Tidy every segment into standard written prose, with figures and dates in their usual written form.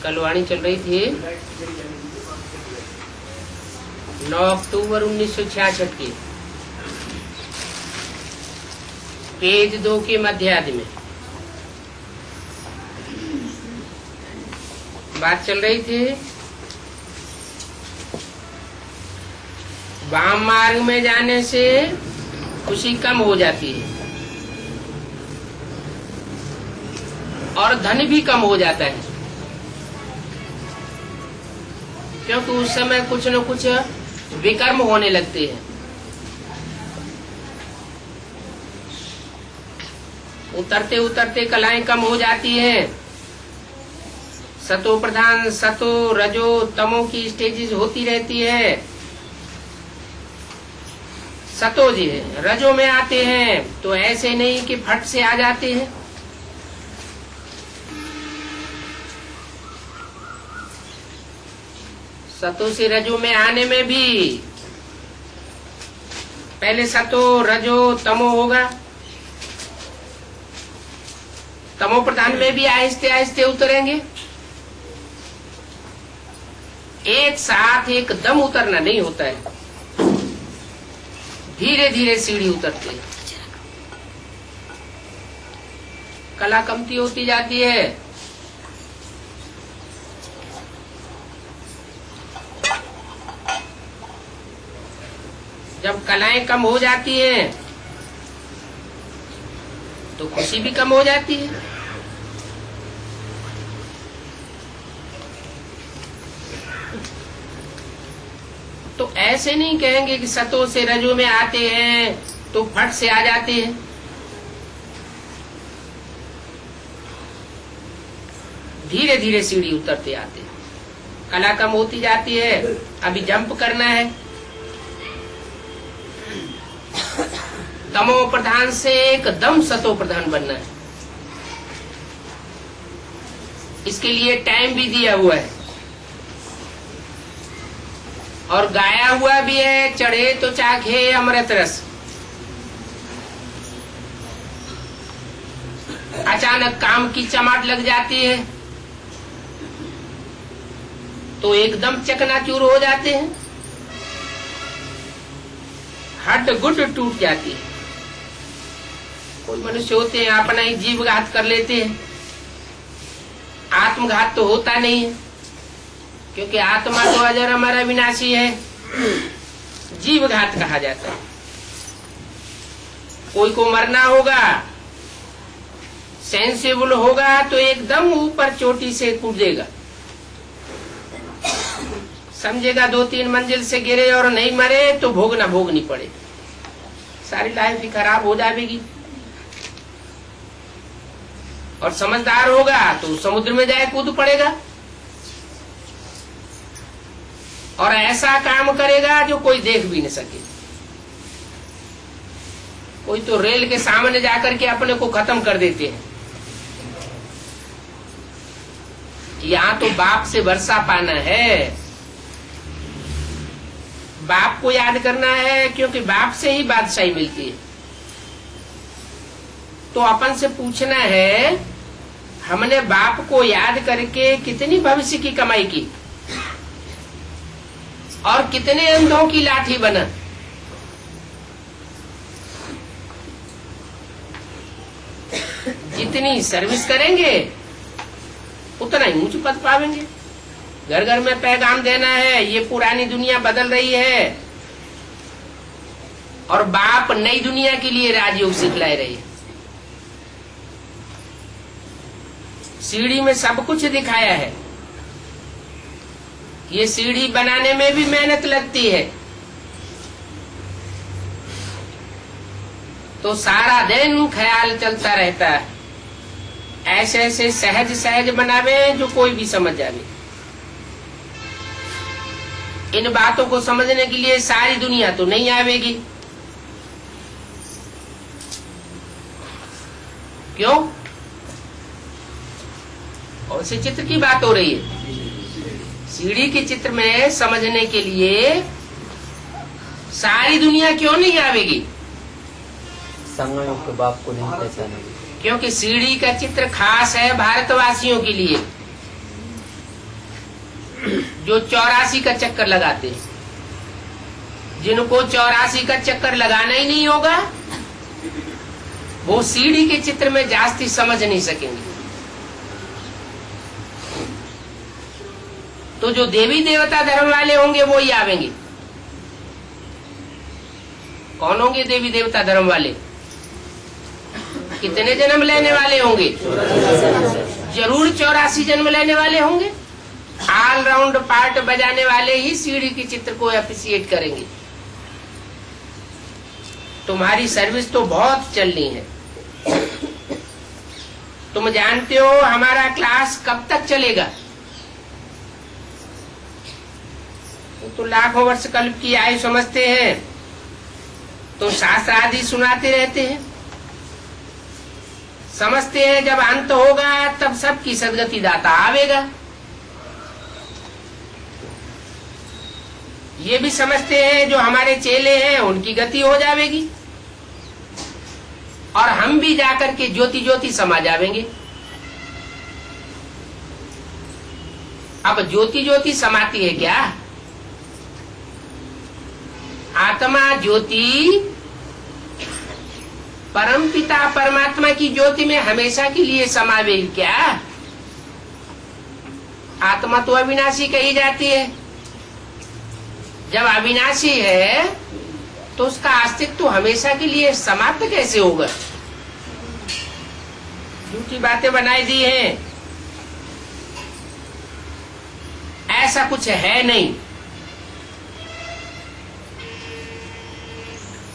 कल वाणी चल रही थी 9 अक्टूबर 1966 की, पेज 2 के मध्यार्ध में बात चल रही थी। वाम मार्ग में जाने से खुशी कम हो जाती है और धन भी कम हो जाता है, क्योंकि उस समय कुछ न कुछ विकर्म होने लगते हैं। उतरते उतरते कलाएं कम हो जाती हैं। सतो प्रधान, सतो रजो तमो की स्टेजेस होती रहती है। सतो जी रजो में आते हैं तो ऐसे नहीं कि फट से आ जाते हैं। सतो से रजो में आने में भी पहले सतो रजो तमो होगा। तमो प्रधान में भी आहिस्ते आहिस्ते उतरेंगे। एक साथ एकदम उतरना नहीं होता है, धीरे धीरे सीढ़ी उतरते हैं। कला कमती होती जाती है। जब कलाएं कम हो जाती हैं तो खुशी भी कम हो जाती है। तो ऐसे नहीं कहेंगे कि सतो से रजो में आते हैं तो फट से आ जाते हैं। धीरे धीरे सीढ़ी उतरते आते हैं। कला कम होती जाती है। अभी जंप करना है। तमो प्रधान से एकदम सतो प्रधान बनना है। इसके लिए टाइम भी दिया हुआ है और गाया हुआ भी है, चढ़े तो चाखे अमृत रस। अचानक काम की चमाट लग जाती है तो एकदम चकनाचूर हो जाते हैं। हड्ड गुड्ड टूट जाती है। कोई मनुष्य होते हैं अपना ही जीवघात कर लेते हैं। आत्मघात तो होता नहीं है, क्योंकि आत्मा तो अजर हमारा विनाशी है। जीवघात कहा जाता है। कोई को मरना होगा, सेंसिबल होगा तो एकदम ऊपर चोटी से कूदेगा, समझेगा 2-3 मंजिल से गिरे और नहीं मरे तो भोगनी पड़े, सारी लाइफ ही खराब हो जाएगी। और समझदार होगा तो समुद्र में जाए कूद पड़ेगा और ऐसा काम करेगा जो कोई देख भी न सके। कोई तो रेल के सामने जाकर के अपने को खत्म कर देते हैं। यहाँ तो बाप से वर्षा पाना है, बाप को याद करना है, क्योंकि बाप से ही बादशाही मिलती है। तो अपन से पूछना है, हमने बाप को याद करके कितनी भविष्य की कमाई की और कितने अंधों की लाठी बना। जितनी सर्विस करेंगे उतना ही ऊंच पद पावेंगे। घर घर में पैगाम देना है, ये पुरानी दुनिया बदल रही है और बाप नई दुनिया के लिए राजयोग सिखलाए रही है। सीढ़ी में सब कुछ दिखाया है। ये सीढ़ी बनाने में भी मेहनत लगती है। तो सारा दिन ख्याल चलता रहता है, ऐसे ऐसे सहज सहज बनावे जो कोई भी समझ जाए। इन बातों को समझने के लिए सारी दुनिया तो नहीं आवेगी। क्यों? कौन से चित्र की बात हो रही है? सीढ़ी के चित्र में समझने के लिए सारी दुनिया क्यों नहीं आवेगी? संगम के बाप को नहीं पहचानेगी। क्योंकि सीढ़ी का चित्र खास है भारतवासियों के लिए, जो 84 का चक्कर लगाते हैं। जिनको 84 का चक्कर लगाना ही नहीं होगा, वो सीढ़ी के चित्र में जास्ती समझ नहीं सकेंगे। तो जो देवी देवता धर्म वाले होंगे वो ही आवेंगे। कौन होंगे देवी देवता धर्म वाले? कितने जन्म लेने वाले होंगे? जरूर 84 जन्म लेने वाले होंगे। ऑल राउंड पार्ट बजाने वाले ही सीढ़ी के चित्र को अप्रिशिएट करेंगे। तुम्हारी सर्विस तो बहुत चलनी है। तुम जानते हो हमारा क्लास कब तक चलेगा? तो लाखों वर्ष कल्प की आयु समझते हैं, तो शास्त्र आदि सुनाते रहते हैं। समझते हैं जब अंत होगा तब सबकी सदगति दाता आवेगा। ये भी समझते हैं जो हमारे चेले हैं उनकी गति हो जाएगी और हम भी जाकर के ज्योति ज्योति समा जाएंगे। अब ज्योति ज्योति समाती है क्या? आत्मा ज्योति परमपिता परमात्मा की ज्योति में हमेशा के लिए समावेश क्या? आत्मा तो अविनाशी कही जाती है। जब अविनाशी है तो उसका अस्तित्व तो हमेशा के लिए समाप्त कैसे होगा? झूठी बातें बनाई दी हैं। ऐसा कुछ है नहीं।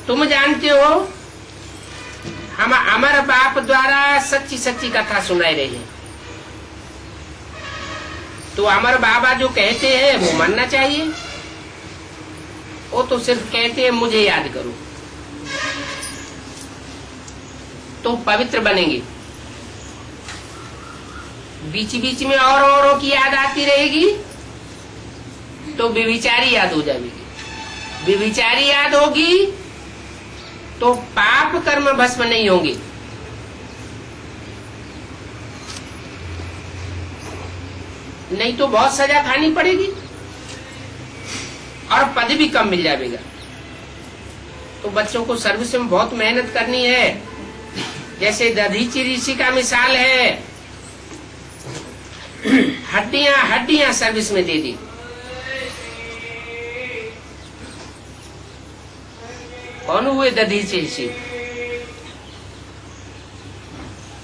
तुम जानते हो हम अमर बाप द्वारा सच्ची सच्ची कथा सुनाई रही है, तो अमर बाबा जो कहते हैं वो मानना चाहिए। वो तो सिर्फ कहते हैं मुझे याद करो, तो पवित्र बनेंगे। बीच बीच में औरों की याद आती रहेगी तो व्यभिचारी याद हो जाएगी। व्यभिचारी याद होगी तो पाप कर्म भस्म नहीं होंगे। नहीं तो बहुत सजा खानी पड़ेगी और पद भी कम मिल जाएगा। तो बच्चों को सर्विस में बहुत मेहनत करनी है। जैसे दधीची ऋषि का मिसाल है, हड्डियां हड्डियां सर्विस में दे दी। कौन हुए दधीची ऋषि?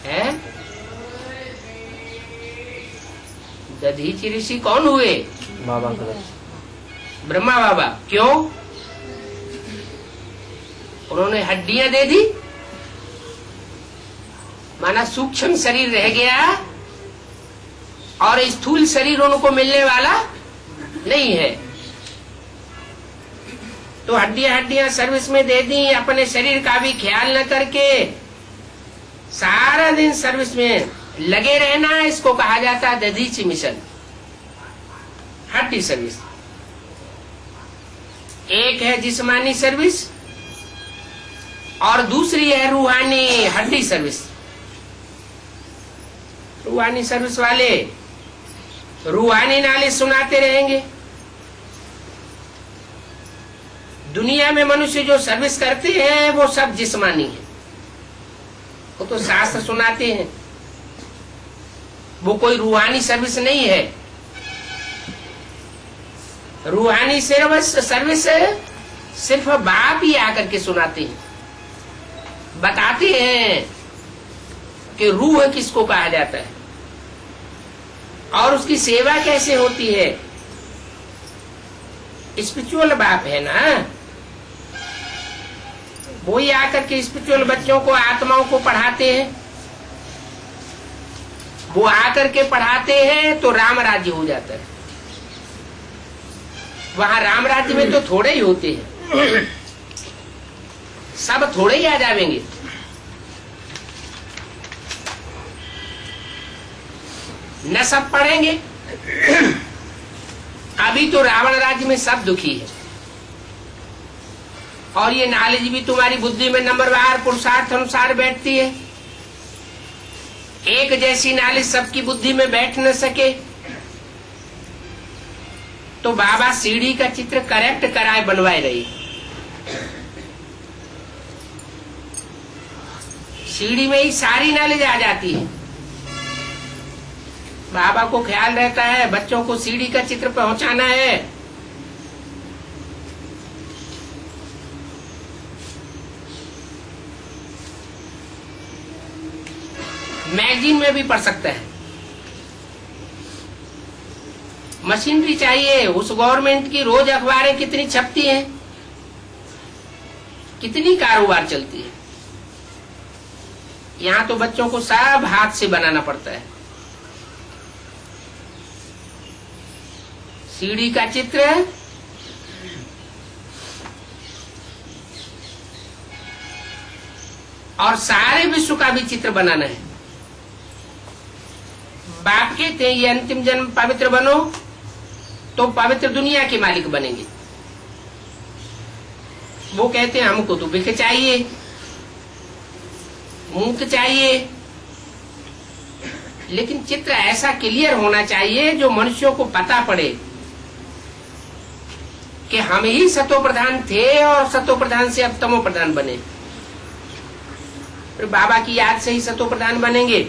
है दधीची ऋषि कौन हुए? बाबा ब्रह्मा बाबा। क्यों? उन्होंने हड्डियां दे दी, माना सूक्ष्म शरीर रह गया और स्थूल शरीर उनको मिलने वाला नहीं है। तो हड्डियां हड्डियां सर्विस में दे दी, अपने शरीर का भी ख्याल न करके सारा दिन सर्विस में लगे रहना, इसको कहा जाता है दधीची मिशन, हड्डी सर्विस। एक है जिस्मानी सर्विस और दूसरी है रूहानी हड्डी सर्विस। रूहानी सर्विस वाले रूहानी नाले सुनाते रहेंगे। दुनिया में मनुष्य जो सर्विस करते हैं वो सब जिस्मानी है, वो तो शास्त्र सुनाते हैं, वो कोई रूहानी सर्विस नहीं है। रूहानी सर्विस सिर्फ बाप ही आकर के सुनाते हैं, बताते हैं कि रूह किसको कहा जाता है और उसकी सेवा कैसे होती है। स्पिरिचुअल बाप है ना, वो ही आकर के स्पिरिचुअल बच्चों को, आत्माओं को पढ़ाते हैं। वो आकर के पढ़ाते हैं तो राम राज्य हो जाता है। वहां राम राज्य में तो थोड़े ही होते हैं, सब थोड़े ही आ जाएंगे। न सब पढ़ेंगे। अभी तो रावण राज्य में सब दुखी है और ये नॉलेज भी तुम्हारी बुद्धि में नंबरवार पुरुषार्थ अनुसार बैठती है। एक जैसी नालिश सबकी बुद्धि में बैठ न सके, तो बाबा सीढ़ी का चित्र करेक्ट कराए बनवाए रही। सीढ़ी में ही सारी नॉलेज आ जाती है। बाबा को ख्याल रहता है बच्चों को सीढ़ी का चित्र पहुंचाना है। मैगजीन में भी पढ़ सकते हैं। मशीनरी चाहिए। उस गवर्नमेंट की रोज अखबारें कितनी छपती हैं, कितनी कारोबार चलती है। यहाँ तो बच्चों को सब हाथ से बनाना पड़ता है। सीढ़ी का चित्र और सारे विश्व का भी चित्र बनाना है। बाप कहते हैं ये अंतिम जन्म पवित्र बनो तो पवित्र दुनिया के मालिक बनेंगे। वो कहते हैं हमको तो भिख चाहिए, मुक्त चाहिए, लेकिन चित्र ऐसा क्लियर होना चाहिए जो मनुष्यों को पता पड़े कि हम ही सतो प्रधान थे और सतो प्रधान से अब तमो प्रधान बने। फिर बाबा की याद से ही सतो प्रधान बनेंगे।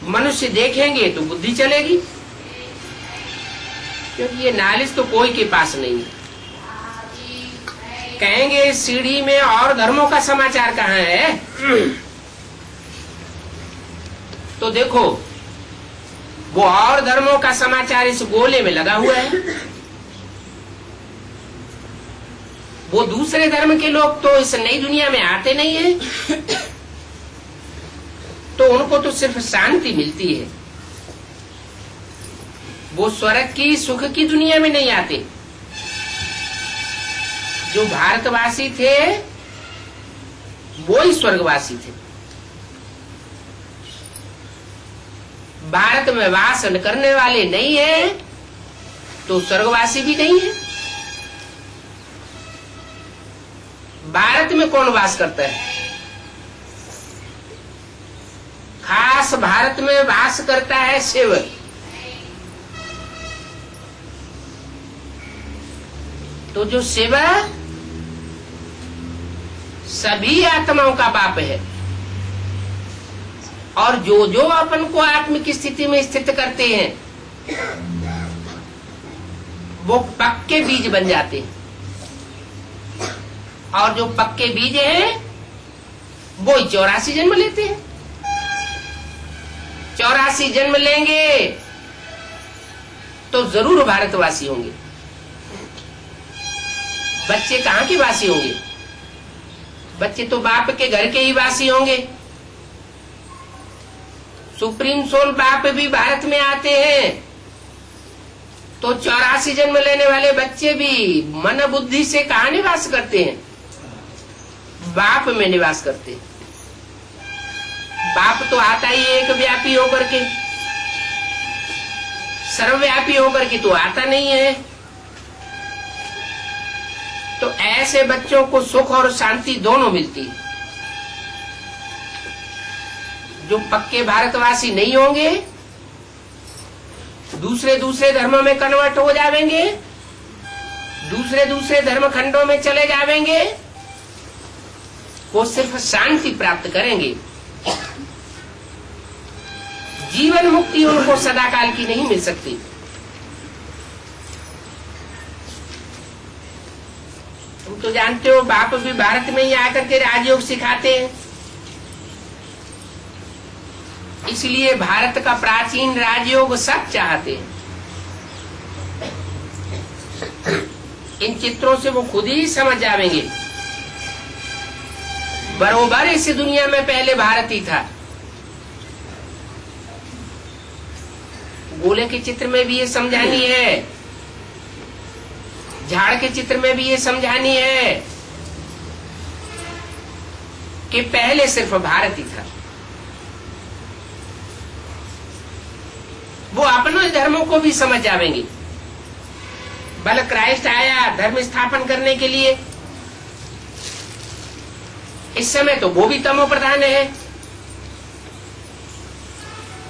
मनुष्य देखेंगे तो बुद्धि चलेगी, क्योंकि ये नॉलेज तो कोई के पास नहीं है। कहेंगे सीढ़ी में और धर्मों का समाचार कहाँ है? तो देखो वो और धर्मों का समाचार इस गोले में लगा हुआ है। वो दूसरे धर्म के लोग तो इस नई दुनिया में आते नहीं है, तो उनको तो सिर्फ शांति मिलती है। वो स्वर्ग की सुख की दुनिया में नहीं आते। जो भारतवासी थे वो ही स्वर्गवासी थे। भारत में वास करने वाले नहीं है तो स्वर्गवासी भी नहीं है। भारत में कौन वास करता है? खास भारत में वास करता है शिव। तो जो शिव सभी आत्माओं का बाप है, और जो जो अपन को आत्मिक स्थिति में स्थित करते हैं वो पक्के बीज बन जाते हैं। और जो पक्के बीज हैं वो 84 जन्म लेते हैं। 84 जन्म लेंगे तो जरूर भारतवासी होंगे। बच्चे कहाँ के वासी होंगे? बच्चे तो बाप के घर के ही वासी होंगे। सुप्रीम सोल बाप भी भारत में आते हैं तो 84 जन्म लेने वाले बच्चे भी मन बुद्धि से कहाँ निवास करते हैं? बाप में निवास करते हैं। बाप तो आता ही एक व्यापी होकर के, सर्वव्यापी होकर के तो आता नहीं है। तो ऐसे बच्चों को सुख और शांति दोनों मिलती है। जो पक्के भारतवासी नहीं होंगे दूसरे दूसरे धर्मों में कन्वर्ट हो जाएंगे, दूसरे दूसरे धर्म खंडों में चले जाएंगे। वो सिर्फ शांति प्राप्त करेंगे। जीवन मुक्ति उनको सदाकाल की नहीं मिल सकती। तुम तो जानते हो बाप भी भारत में ही आकर के राजयोग सिखाते हैं। इसलिए भारत का प्राचीन राजयोग सब चाहते हैं। इन चित्रों से वो खुद ही समझ जाएंगे। बरोबर इस दुनिया में पहले भारत ही था। गोले के चित्र में भी ये समझानी है, झाड़ के चित्र में भी ये समझानी है कि पहले सिर्फ भारत ही था। वो अपने धर्मों को भी समझ जाएंगे। बल क्राइस्ट आया धर्म स्थापन करने के लिए। इस समय तो वो भी तमो प्रधान है।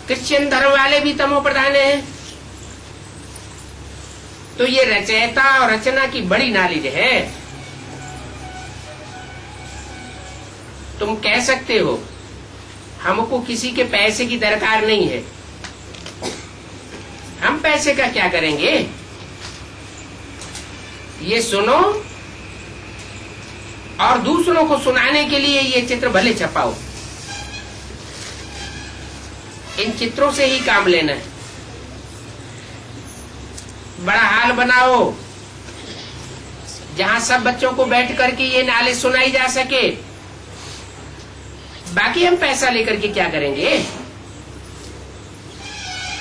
क्रिश्चियन धर्म वाले भी तमो प्रधान हैं। तो ये रचयिता और रचना की बड़ी नॉलेज है। तुम कह सकते हो हमको किसी के पैसे की दरकार नहीं है, हम पैसे का क्या करेंगे। ये सुनो और दूसरों को सुनाने के लिए ये चित्र भले छपाओ, इन चित्रों से ही काम लेना है। बड़ा हाल बनाओ जहां सब बच्चों को बैठ करके ये नॉलेज सुनाई जा सके। बाकी हम पैसा लेकर के क्या करेंगे,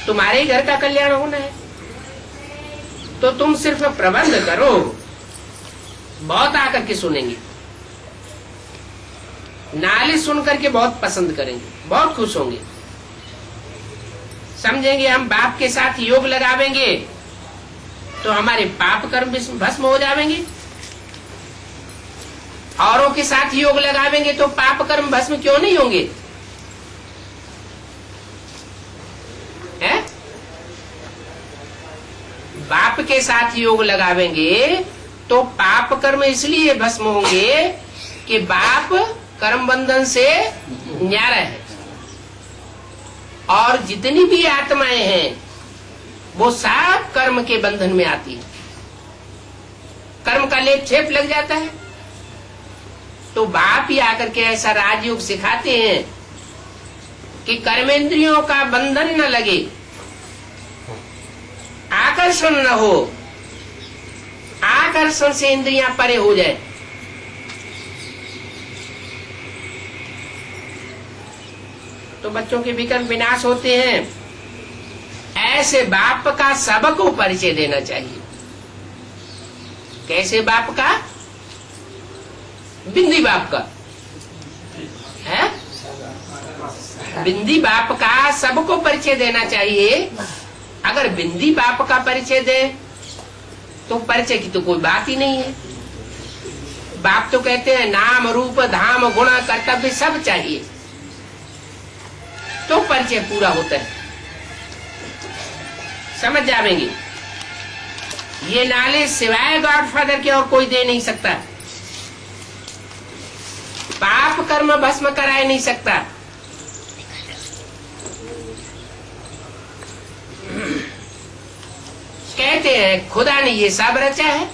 तुम्हारे घर का कल्याण होना है तो तुम सिर्फ प्रबंध करो, बहुत आकर के सुनेंगे, नॉलेज सुन करके बहुत पसंद करेंगे, बहुत खुश होंगे, समझेंगे हम बाप के साथ योग लगावेंगे तो हमारे पाप कर्म भस्म हो जाएंगे, औरों के साथ योग लगावेंगे तो पाप कर्म भस्म क्यों नहीं होंगे। है? बाप के साथ योग लगावेंगे तो पाप कर्म इसलिए भस्म होंगे कि बाप कर्म बंधन से न्यारा है, और जितनी भी आत्माएं हैं वो सब कर्म के बंधन में आती है। कर्म का लेप छेप लग जाता है तो बाप ही आकर के ऐसा राजयोग सिखाते हैं कि कर्मेंद्रियों का बंधन न लगे, आकर्षण न हो, आकर्षण से इंद्रियां परे हो जाए। तो बच्चों के विकर्म विनाश होते हैं। ऐसे बाप का सबको परिचय देना चाहिए। कैसे बाप का? बिंदी बाप का है, बिंदी बाप का सबको परिचय देना चाहिए। अगर बिंदी बाप का परिचय दे तो परिचय की तो कोई बात ही नहीं है। बाप तो कहते हैं नाम रूप धाम गुण कर्तव्य सब चाहिए तो परिचय पूरा होता है, समझ जाएंगे। ये नॉलेज सिवाय गॉडफादर के और कोई दे नहीं सकता, पाप कर्म भस्म कराए नहीं सकता। कहते हैं खुदा ने ये सब रचा है,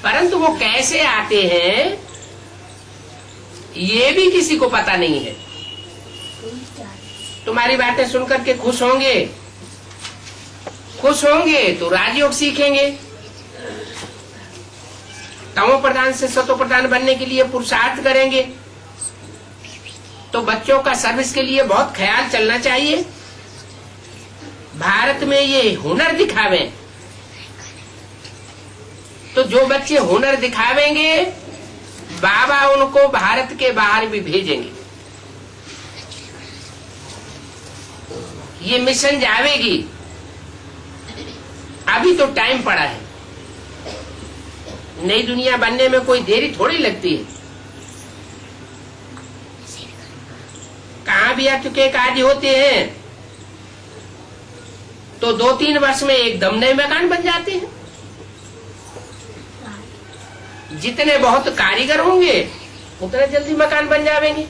परंतु वो कैसे आते हैं ये भी किसी को पता नहीं है। तुम्हारी बातें सुनकर के खुश होंगे, खुश होंगे तो राजयोग सीखेंगे, तमो प्रधान से सतो प्रधान बनने के लिए पुरुषार्थ करेंगे। तो बच्चों का सर्विस के लिए बहुत ख्याल चलना चाहिए। भारत में ये हुनर दिखावे तो जो बच्चे हुनर दिखावेंगे बाबा उनको भारत के बाहर भी भेजेंगे। ये मिशन जावेगी, अभी तो टाइम पड़ा है, नई दुनिया बनने में कोई देरी थोड़ी लगती है। कहां भी आ चुके काज होते हैं तो 2-3 वर्ष में एकदम नए मकान बन जाते हैं। जितने बहुत कारीगर होंगे उतने जल्दी मकान बन जाएंगे,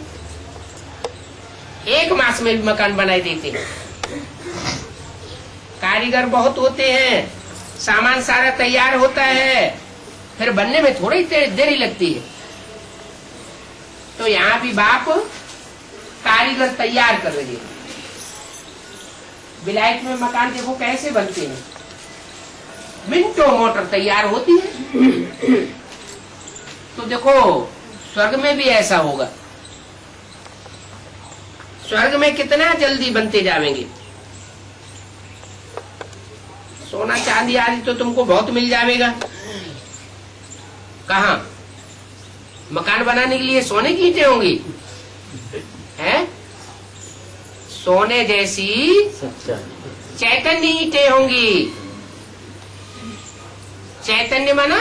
1 मास में भी मकान बनाए देते हैं। कारीगर बहुत होते हैं, सामान सारा तैयार होता है, फिर बनने में थोड़ी देरी लगती है। तो यहाँ भी बाप कारीगर तैयार कर रही है। विलायत में मकान देखो कैसे बनते हैं, मिनटों मोटर तैयार होती है। तो देखो स्वर्ग में भी ऐसा होगा, स्वर्ग में कितना जल्दी बनते जाएंगे। सोना चांदी आदि तो तुमको बहुत मिल जाएगा। कहा मकान बनाने के लिए सोने की ईंटें होंगी, हैं? सोने जैसी चैतन्य ईंटें होंगी। चैतन्य माना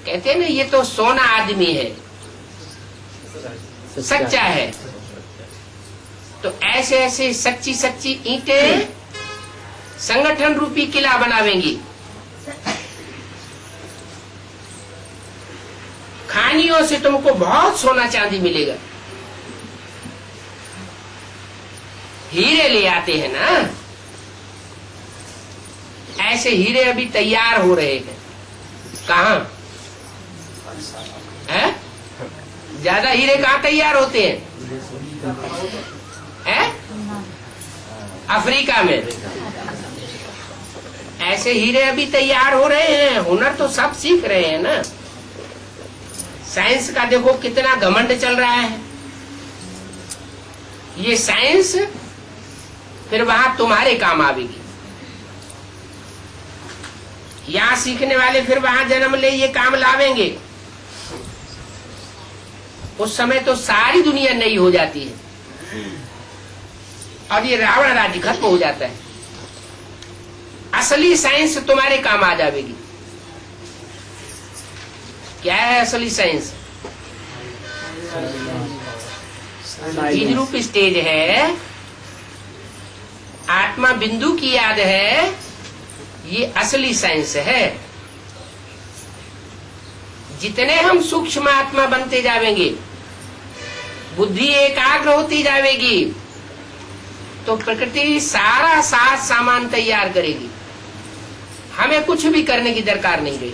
कहते हैं ना ये तो सोना आदमी है, सच्चा है। तो ऐसे ऐसे सच्ची सच्ची ईंटें संगठन रूपी किला बनावेंगी। खानियों से तुमको बहुत सोना चांदी मिलेगा। हीरे ले आते हैं ना, ऐसे हीरे अभी तैयार हो रहे हैं। कहाँ है? ज्यादा हीरे कहाँ तैयार होते हैं? अफ्रीका में। ऐसे हीरे अभी तैयार हो रहे हैं। हुनर तो सब सीख रहे हैं ना। साइंस का देखो कितना घमंड चल रहा है। ये साइंस फिर वहां तुम्हारे काम आवेगी। यहां सीखने वाले फिर वहां जन्म ले ये काम लावेंगे। उस समय तो सारी दुनिया नई हो जाती है और ये रावण राज्य खत्म हो जाता है। असली साइंस तुम्हारे काम आ जाएगी। क्या है असली साइंस? बीज रूप स्टेज है, आत्मा बिंदु की याद है, ये असली साइंस है। जितने हम सूक्ष्म आत्मा बनते जाएंगे, बुद्धि एकाग्र होती जाएगी, तो प्रकृति सारा साथ सामान तैयार करेगी। हमें कुछ भी करने की दरकार नहीं रही।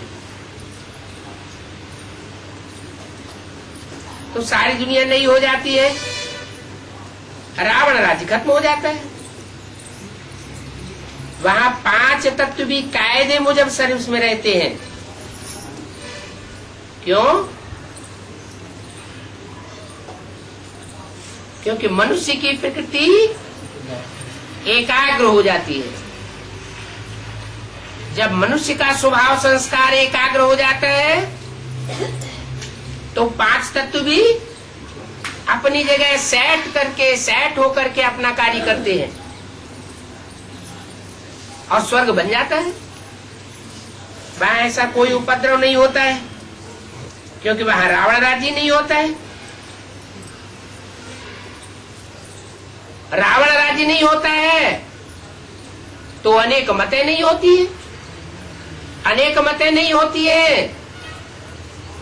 तो सारी दुनिया नई हो जाती है, रावण राज्य खत्म हो जाता है। वहां 5 तत्व भी कायदे मुजब सर्विस में रहते हैं। क्यों? क्योंकि मनुष्य की प्रकृति एकाग्र हो जाती है। जब मनुष्य का स्वभाव संस्कार एकाग्र हो जाता है, तो 5 तत्व भी अपनी जगह सेट होकर के अपना कार्य करते हैं और स्वर्ग बन जाता है। वहां ऐसा कोई उपद्रव नहीं होता है, क्योंकि वहां रावण राज्य नहीं होता है। रावण राज्य नहीं होता है तो अनेक मतें नहीं होती है। अनेक मतें नहीं होती है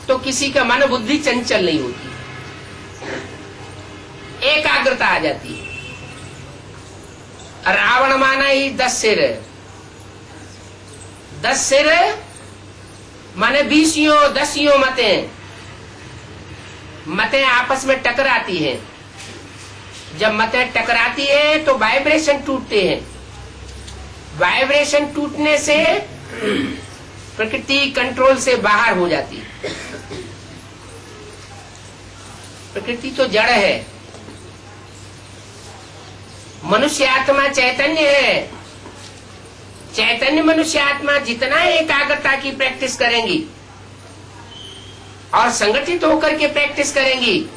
तो किसी का मन बुद्धि चंचल नहीं होती, एकाग्रता आ जाती है। रावण माना ही 10 सिर। 10 सिर माने 20 मतें आपस में टकराती हैं। जब मतें टकराती है तो वाइब्रेशन टूटते हैं। वाइब्रेशन टूटने से प्रकृति कंट्रोल से बाहर हो जाती है। प्रकृति तो जड़ है, मनुष्य आत्मा चैतन्य है। चैतन्य मनुष्य आत्मा जितना एकाग्रता की प्रैक्टिस करेंगी और संगठित होकर के प्रैक्टिस करेंगी,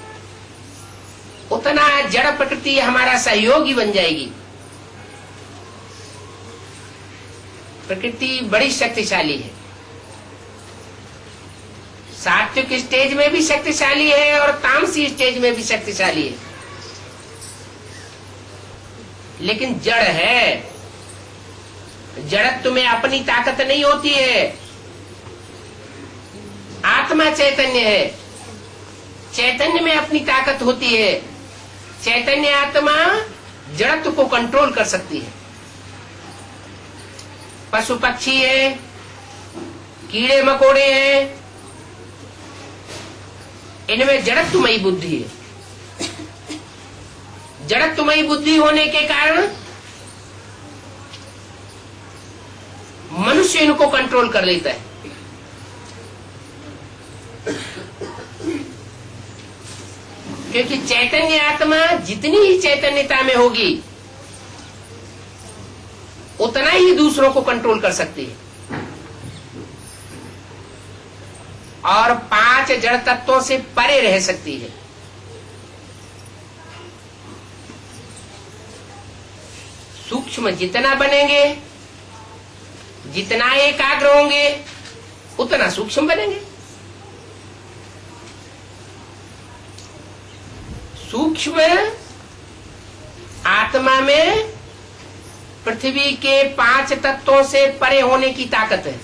उतना जड़ प्रकृति हमारा सहयोगी बन जाएगी। प्रकृति बड़ी शक्तिशाली है। सात्विक स्टेज में भी शक्तिशाली है और तामसी स्टेज में भी शक्तिशाली है, लेकिन जड़ है। जड़त्व में अपनी ताकत नहीं होती है। आत्मा चैतन्य है, चैतन्य में अपनी ताकत होती है। चैतन्य आत्मा जड़त्व को कंट्रोल कर सकती है। पशु पक्षी है, कीड़े मकोड़े हैं, इनमें जड़त्वमयी बुद्धि है। जड़त्वमयी बुद्धि होने के कारण मनुष्य इनको कंट्रोल कर लेता है। क्योंकि चैतन्य आत्मा जितनी ही चैतन्यता में होगी, उतना ही दूसरों को कंट्रोल कर सकती है और 5 जड़ तत्वों से परे रह सकती है। सूक्ष्म जितना बनेंगे, जितना एकाग्र होंगे, उतना सूक्ष्म बनेंगे। सूक्ष्म आत्मा में पृथ्वी के 5 तत्वों से परे होने की ताकत है।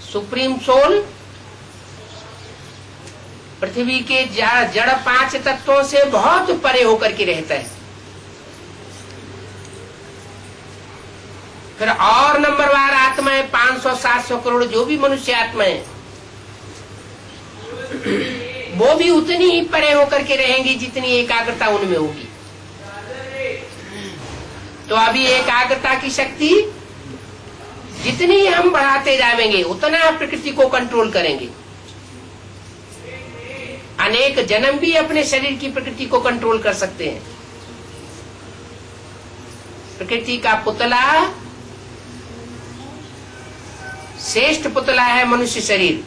सुप्रीम सोल पृथ्वी के जड़ 5 तत्वों से बहुत परे होकर के रहता है। फिर और नंबरवार आत्माएं 500-700 करोड़ जो भी मनुष्य आत्माएं, वो भी उतनी ही परे होकर के रहेंगी जितनी एकाग्रता उनमें होगी। तो अभी एकाग्रता की शक्ति जितनी हम बढ़ाते जाएंगे उतना प्रकृति को कंट्रोल करेंगे। अनेक जन्म भी अपने शरीर की प्रकृति को कंट्रोल कर सकते हैं। प्रकृति का पुतला, श्रेष्ठ पुतला है मनुष्य शरीर।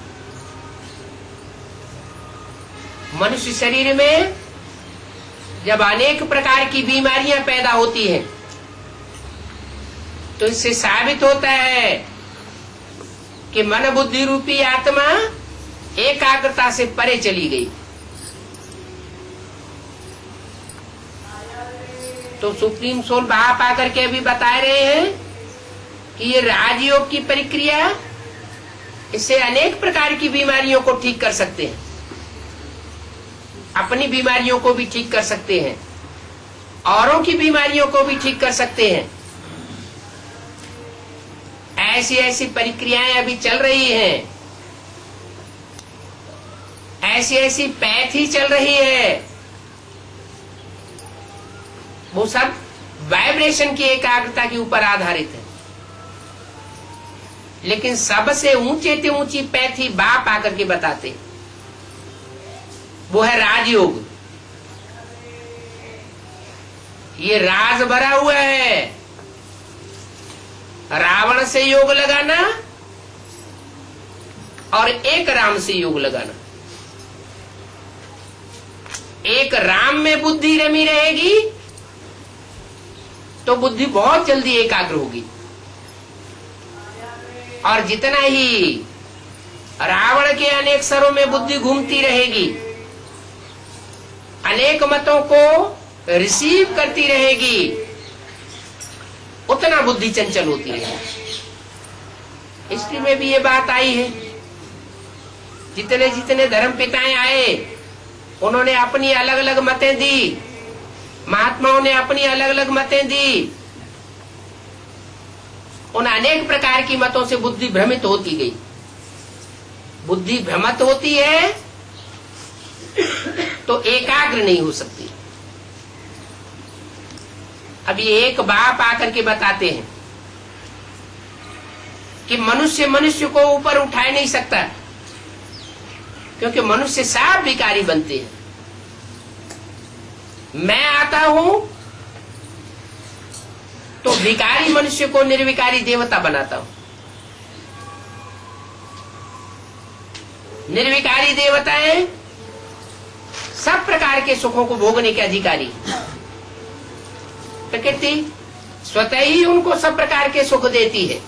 मनुष्य शरीर में जब अनेक प्रकार की बीमारियां पैदा होती हैं तो इससे साबित होता है कि मन बुद्धि रूपी आत्मा एकाग्रता से परे चली गई। तो सुप्रीम सोल बाप आकर के अभी बता रहे हैं कि ये राजयोग की प्रक्रिया, इससे अनेक प्रकार की बीमारियों को ठीक कर सकते हैं, अपनी बीमारियों को भी ठीक कर सकते हैं, औरों की बीमारियों को भी ठीक कर सकते हैं। ऐसी ऐसी प्रक्रियाएं अभी चल रही हैं, ऐसी ऐसी पैथी चल रही है। वो सब वाइब्रेशन की एकाग्रता के ऊपर आधारित है। लेकिन सबसे ऊंचे से ऊंची पैथी बाप आकर के बताते, वो है राजयोग। ये राज भरा हुआ है। रावण से योग लगाना और एक राम से योग लगाना। एक राम में बुद्धि रमी रहेगी तो बुद्धि बहुत जल्दी एकाग्र होगी, और जितना ही रावण के अनेक सरों में बुद्धि घूमती रहेगी, अनेक मतों को रिसीव करती रहेगी, उतना बुद्धि चंचल होती है। हिस्ट्री में भी ये बात आई है। जितने जितने धर्म पिताएं आए उन्होंने अपनी अलग अलग मतें दी, महात्माओं ने अपनी अलग अलग मतें दी। उन अनेक प्रकार की मतों से बुद्धि भ्रमित होती गई। बुद्धि भ्रमित होती है तो एकाग्र नहीं हो सकती। अब ये एक बाप आकर के बताते हैं कि मनुष्य मनुष्य को ऊपर उठा नहीं सकता, क्योंकि मनुष्य साफ विकारी बनते हैं। मैं आता हूं तो विकारी मनुष्य को निर्विकारी देवता बनाता हूं। निर्विकारी देवताएं सब प्रकार के सुखों को भोगने के अधिकारी। प्रकृति स्वतः ही उनको सब प्रकार के सुख देती है,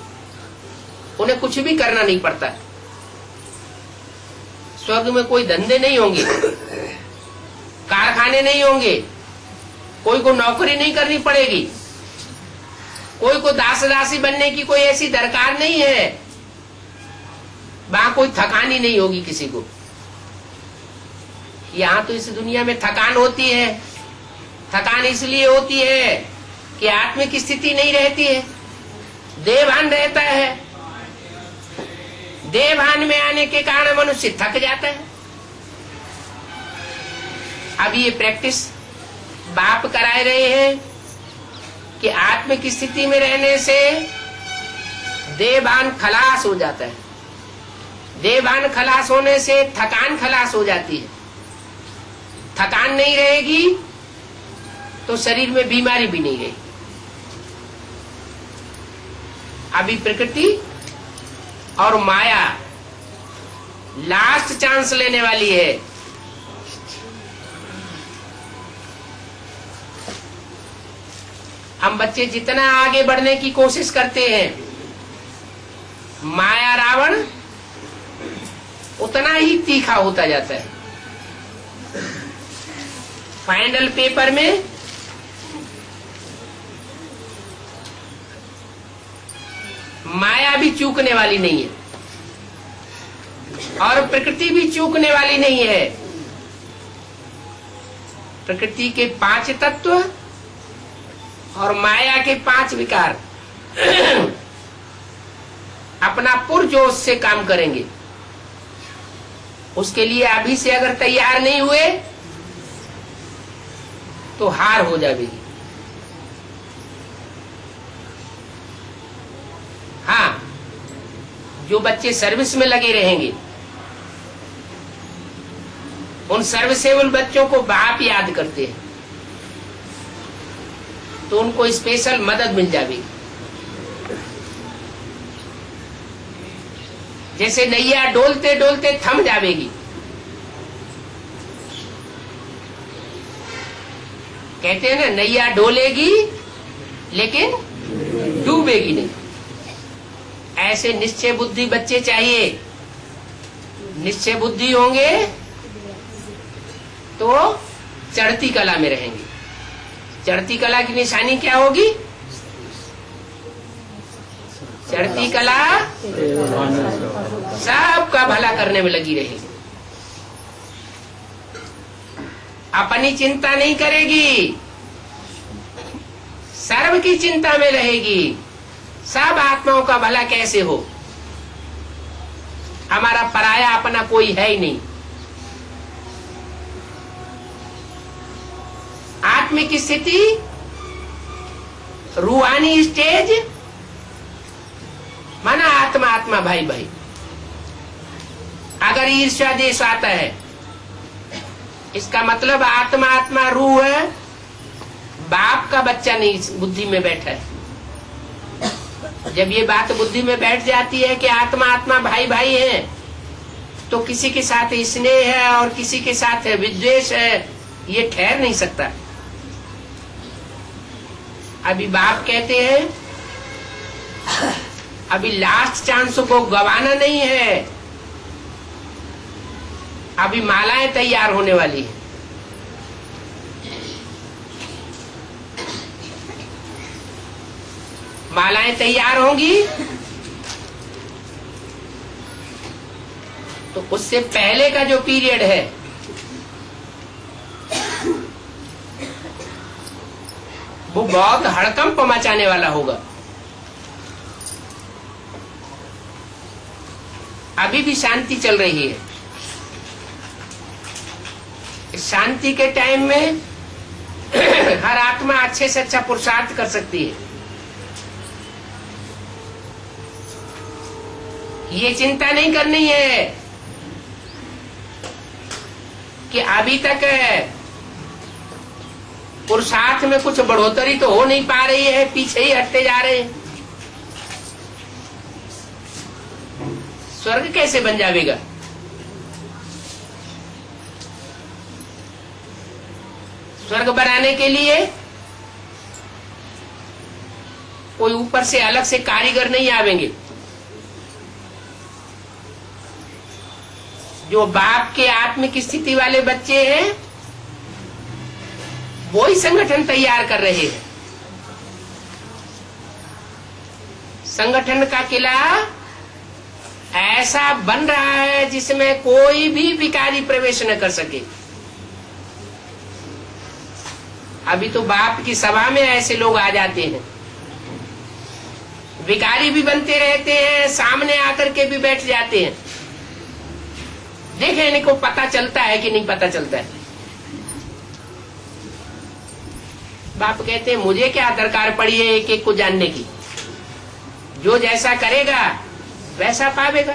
उन्हें कुछ भी करना नहीं पड़ता। स्वर्ग में कोई धंधे नहीं होंगे, कारखाने नहीं होंगे, कोई को नौकरी नहीं करनी पड़ेगी, कोई को दास दासी बनने की कोई ऐसी दरकार नहीं है। वहां कोई थकान ही नहीं होगी किसी को। यहाँ तो इस दुनिया में थकान होती है। थकान इसलिए होती है कि आत्मिक स्थिति नहीं रहती है, देहभान रहता है। देहभान में आने के कारण मनुष्य थक जाता है। अब ये प्रैक्टिस बाप कराए रहे हैं कि आत्मिक स्थिति में रहने से देहभान खलास हो जाता है। देहभान खलास होने से थकान खलास हो जाती है। थकान नहीं रहेगी तो शरीर में बीमारी भी नहीं रहेगी। अभी प्रकृति और माया लास्ट चांस लेने वाली है। हम बच्चे जितना आगे बढ़ने की कोशिश करते हैं, माया रावण उतना ही तीखा होता जाता है। फाइनल पेपर में माया भी चूकने वाली नहीं है और प्रकृति भी चूकने वाली नहीं है। प्रकृति के 5 तत्व और माया के 5 विकार अपना पुरजोश से काम करेंगे। उसके लिए अभी से अगर तैयार नहीं हुए तो हार हो जाएगी। हाँ, जो बच्चे सर्विस में लगे रहेंगे उन सर्विसेबल बच्चों को बाप याद करते हैं तो उनको स्पेशल मदद मिल जाएगी। जैसे नैया डोलते डोलते थम जाएगी, कहते हैं ना नैया डोलेगी लेकिन डूबेगी नहीं। ऐसे निश्चय बुद्धि बच्चे चाहिए। निश्चय बुद्धि होंगे तो चढ़ती कला में रहेंगे। चढ़ती कला की निशानी क्या होगी? चढ़ती कला सबका भला करने में लगी रहेगी, अपनी चिंता नहीं करेगी, सर्व की चिंता में रहेगी। सब आत्माओं का भला कैसे हो, हमारा पराया अपना कोई है ही नहीं। आत्मिक स्थिति, रूहानी स्टेज माना आत्मा आत्मा भाई भाई। अगर ईर्ष्या देश आता है इसका मतलब आत्मा आत्मा रूह है, बाप का बच्चा नहीं बुद्धि में बैठा है। जब ये बात बुद्धि में बैठ जाती है कि आत्मा आत्मा भाई भाई है तो किसी के साथ स्नेह है और किसी के साथ विद्वेष है, ये ठहर नहीं सकता। अभी बाप कहते हैं अभी लास्ट चांस को गवाना नहीं है, अभी मालाएं तैयार होने वाली है। मालाएं तैयार होंगी तो उससे पहले का जो पीरियड है वो बहुत हड़कंप मचाने वाला होगा। अभी भी शांति चल रही है। शांति के टाइम में हर आत्मा अच्छे से अच्छा पुरुषार्थ कर सकती है। ये चिंता नहीं करनी है कि अभी तक पुरुषार्थ में कुछ बढ़ोतरी तो हो नहीं पा रही है, पीछे ही हटते जा रहे हैं। स्वर्ग कैसे बन जाएगा? स्वर्ग बनाने के लिए कोई ऊपर से अलग से कारीगर नहीं आवेंगे। जो बाप के आत्मिक स्थिति वाले बच्चे हैं वो ही संगठन तैयार कर रहे हैं। संगठन का किला ऐसा बन रहा है जिसमें कोई भी विकारी प्रवेश न कर सके। अभी तो बाप की सभा में ऐसे लोग आ जाते हैं, विकारी भी बनते रहते हैं, सामने आकर के भी बैठ जाते हैं। देखें इनको पता चलता है कि नहीं पता चलता है। बाप कहते हैं मुझे क्या दरकार पड़ी है एक एक को जानने की, जो जैसा करेगा वैसा पावेगा।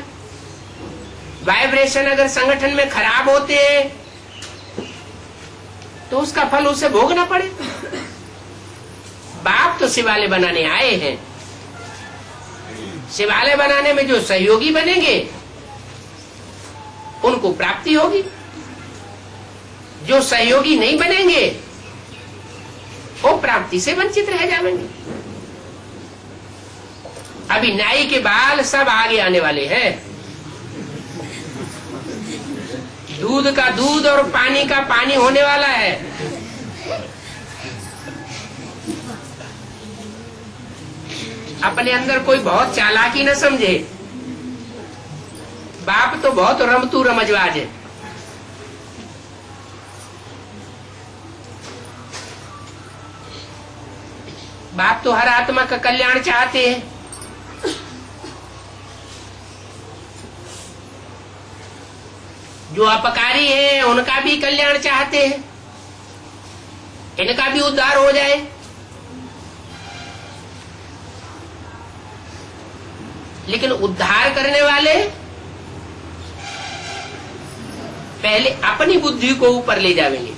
वाइब्रेशन अगर संगठन में खराब होते हैं तो उसका फल उसे भोगना पड़े। बाप तो शिवालय बनाने आए हैं, शिवालय बनाने में जो सहयोगी बनेंगे उनको प्राप्ति होगी, जो सहयोगी नहीं बनेंगे वो प्राप्ति से वंचित रह जाएंगे। अभी नाई के बाल सब आगे आने वाले हैं, दूध का दूध और पानी का पानी होने वाला है। अपने अंदर कोई बहुत चालाकी न समझे। बाप तो बहुत रमतू रमजवाज है। बाप तो हर आत्मा का कल्याण चाहते हैं। जो अपकारी है उनका भी कल्याण चाहते हैं, इनका भी उद्धार हो जाए। लेकिन उद्धार करने वाले पहले अपनी बुद्धि को ऊपर ले जाएंगे।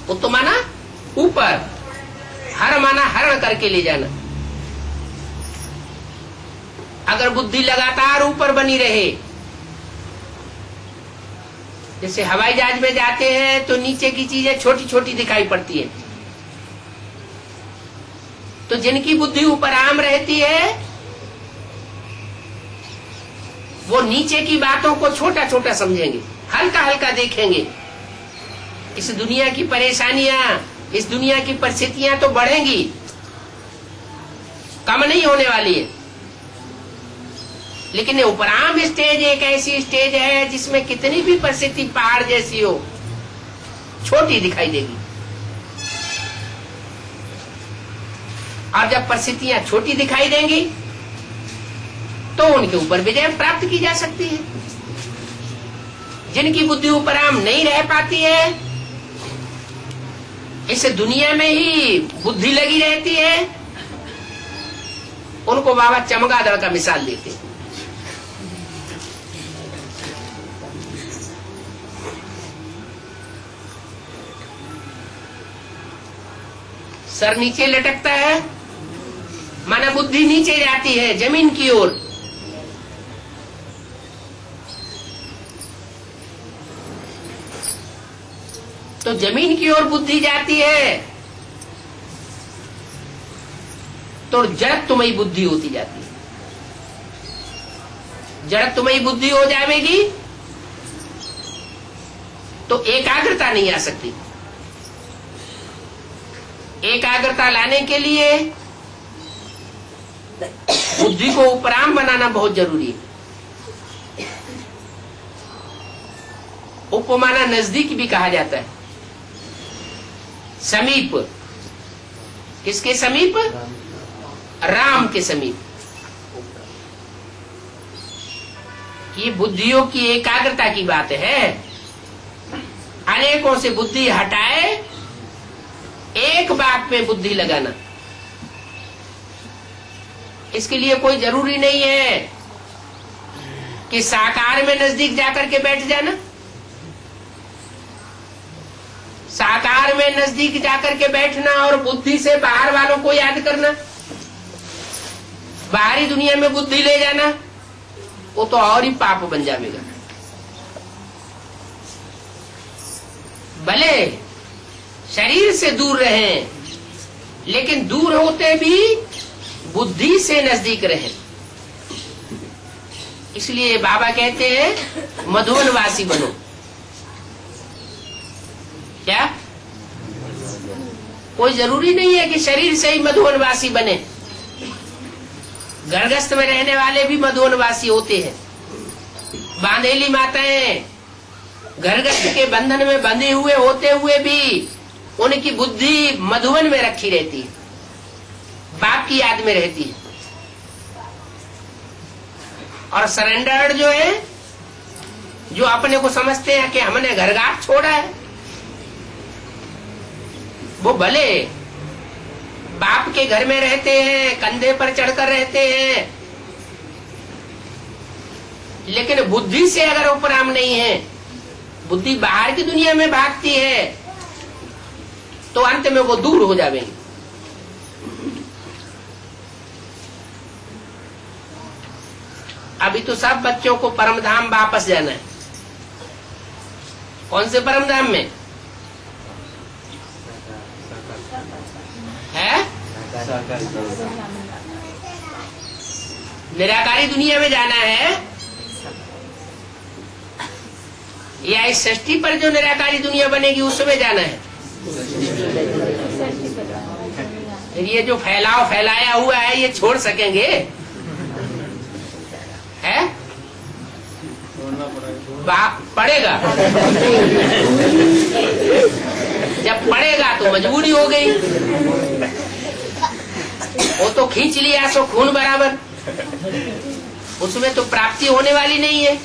उत्त माना ऊपर, हर माना हरण करके ले जाना। अगर बुद्धि लगातार ऊपर बनी रहे, जैसे हवाई जहाज में जाते हैं तो नीचे की चीजें छोटी छोटी दिखाई पड़ती है, तो जिनकी बुद्धि ऊपर आम रहती है वो नीचे की बातों को छोटा छोटा समझेंगे, हल्का हल्का देखेंगे। इस दुनिया की परेशानियां, इस दुनिया की परिस्थितियां तो बढ़ेंगी, कम नहीं होने वाली है। लेकिन उपराम स्टेज एक ऐसी स्टेज है जिसमें कितनी भी परिस्थिति पहाड़ जैसी हो, छोटी दिखाई देगी। और जब परिस्थितियां छोटी दिखाई देंगी तो उनके ऊपर विजय प्राप्त की जा सकती है। जिनकी बुद्धि उपराम नहीं रह पाती है, इस दुनिया में ही बुद्धि लगी रहती है, उनको बाबा चमगादड़ का मिसाल देते हैं। सर नीचे लटकता है, माना बुद्धि नीचे जाती है जमीन की ओर। तो जमीन की ओर बुद्धि जाती है तो जड़त्वमयी बुद्धि होती जाती है। जड़त्वमयी बुद्धि हो जाएगी तो एकाग्रता नहीं आ सकती। एकाग्रता लाने के लिए बुद्धि को उपराम बनाना बहुत जरूरी है। उपमाना नजदीक भी कहा जाता है, समीप। किसके समीप? राम के समीप। ये बुद्धियों की एकाग्रता की बात है। अनेकों से बुद्धि हटाए, एक बात पे बुद्धि लगाना। इसके लिए कोई जरूरी नहीं है कि साकार में नजदीक जाकर के बैठ जाना। साकार में नजदीक जाकर के बैठना और बुद्धि से बाहर वालों को याद करना, बाहरी दुनिया में बुद्धि ले जाना, वो तो और ही पाप बन जाएगा। भले शरीर से दूर रहें, लेकिन दूर होते भी बुद्धि से नजदीक रहें। इसलिए बाबा कहते हैं मधुवनवासी बनो। क्या? कोई जरूरी नहीं है कि शरीर से ही मधुवनवासी बने। घरगस्त में रहने वाले भी मधुवनवासी होते हैं। बांधेली माताएं घरगस्त के बंधन में बंधे हुए होते हुए भी उनकी बुद्धि मधुवन में रखी रहती है, बाप की याद में रहती है। और सरेंडर्ड जो है, जो अपने को समझते हैं कि हमने घरगाट छोड़ा है, वो भले बाप के घर में रहते हैं, कंधे पर चढ़कर रहते हैं, लेकिन बुद्धि से अगर उपराम नहीं है, बुद्धि बाहर की दुनिया में भागती है, तो अंत में वो दूर हो जाएंगे। अभी तो सब बच्चों को परमधाम वापस जाना है। कौन से परमधाम में है? निराकारी दुनिया में जाना है, या इस सृष्टि पर जो निराकारी दुनिया बनेगी उसमें जाना है? फिर ये जो फैलाया हुआ है ये छोड़ सकेंगे? है पड़ेगा। जब पड़ेगा तो मजबूरी हो गई, वो तो खींच लिया सो खून बराबर, उसमें तो प्राप्ति होने वाली नहीं है।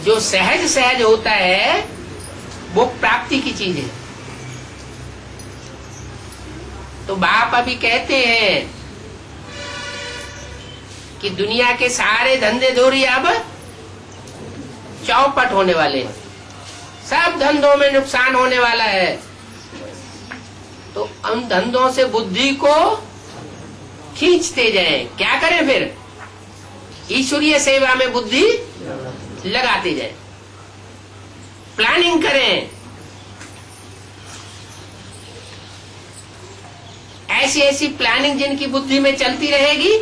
जो सहज सहज होता है वो प्राप्ति की चीज है। तो बाप अभी कहते हैं कि दुनिया के सारे धंधे धोरी अब चौपट होने वाले हैं, सब धंधों में नुकसान होने वाला है। तो उन धंधों से बुद्धि को खींचते जाएं। क्या करें फिर? ईश्वरीय सेवा में बुद्धि लगाते जाएं, प्लानिंग करें। ऐसी ऐसी प्लानिंग जिनकी बुद्धि में चलती रहेगी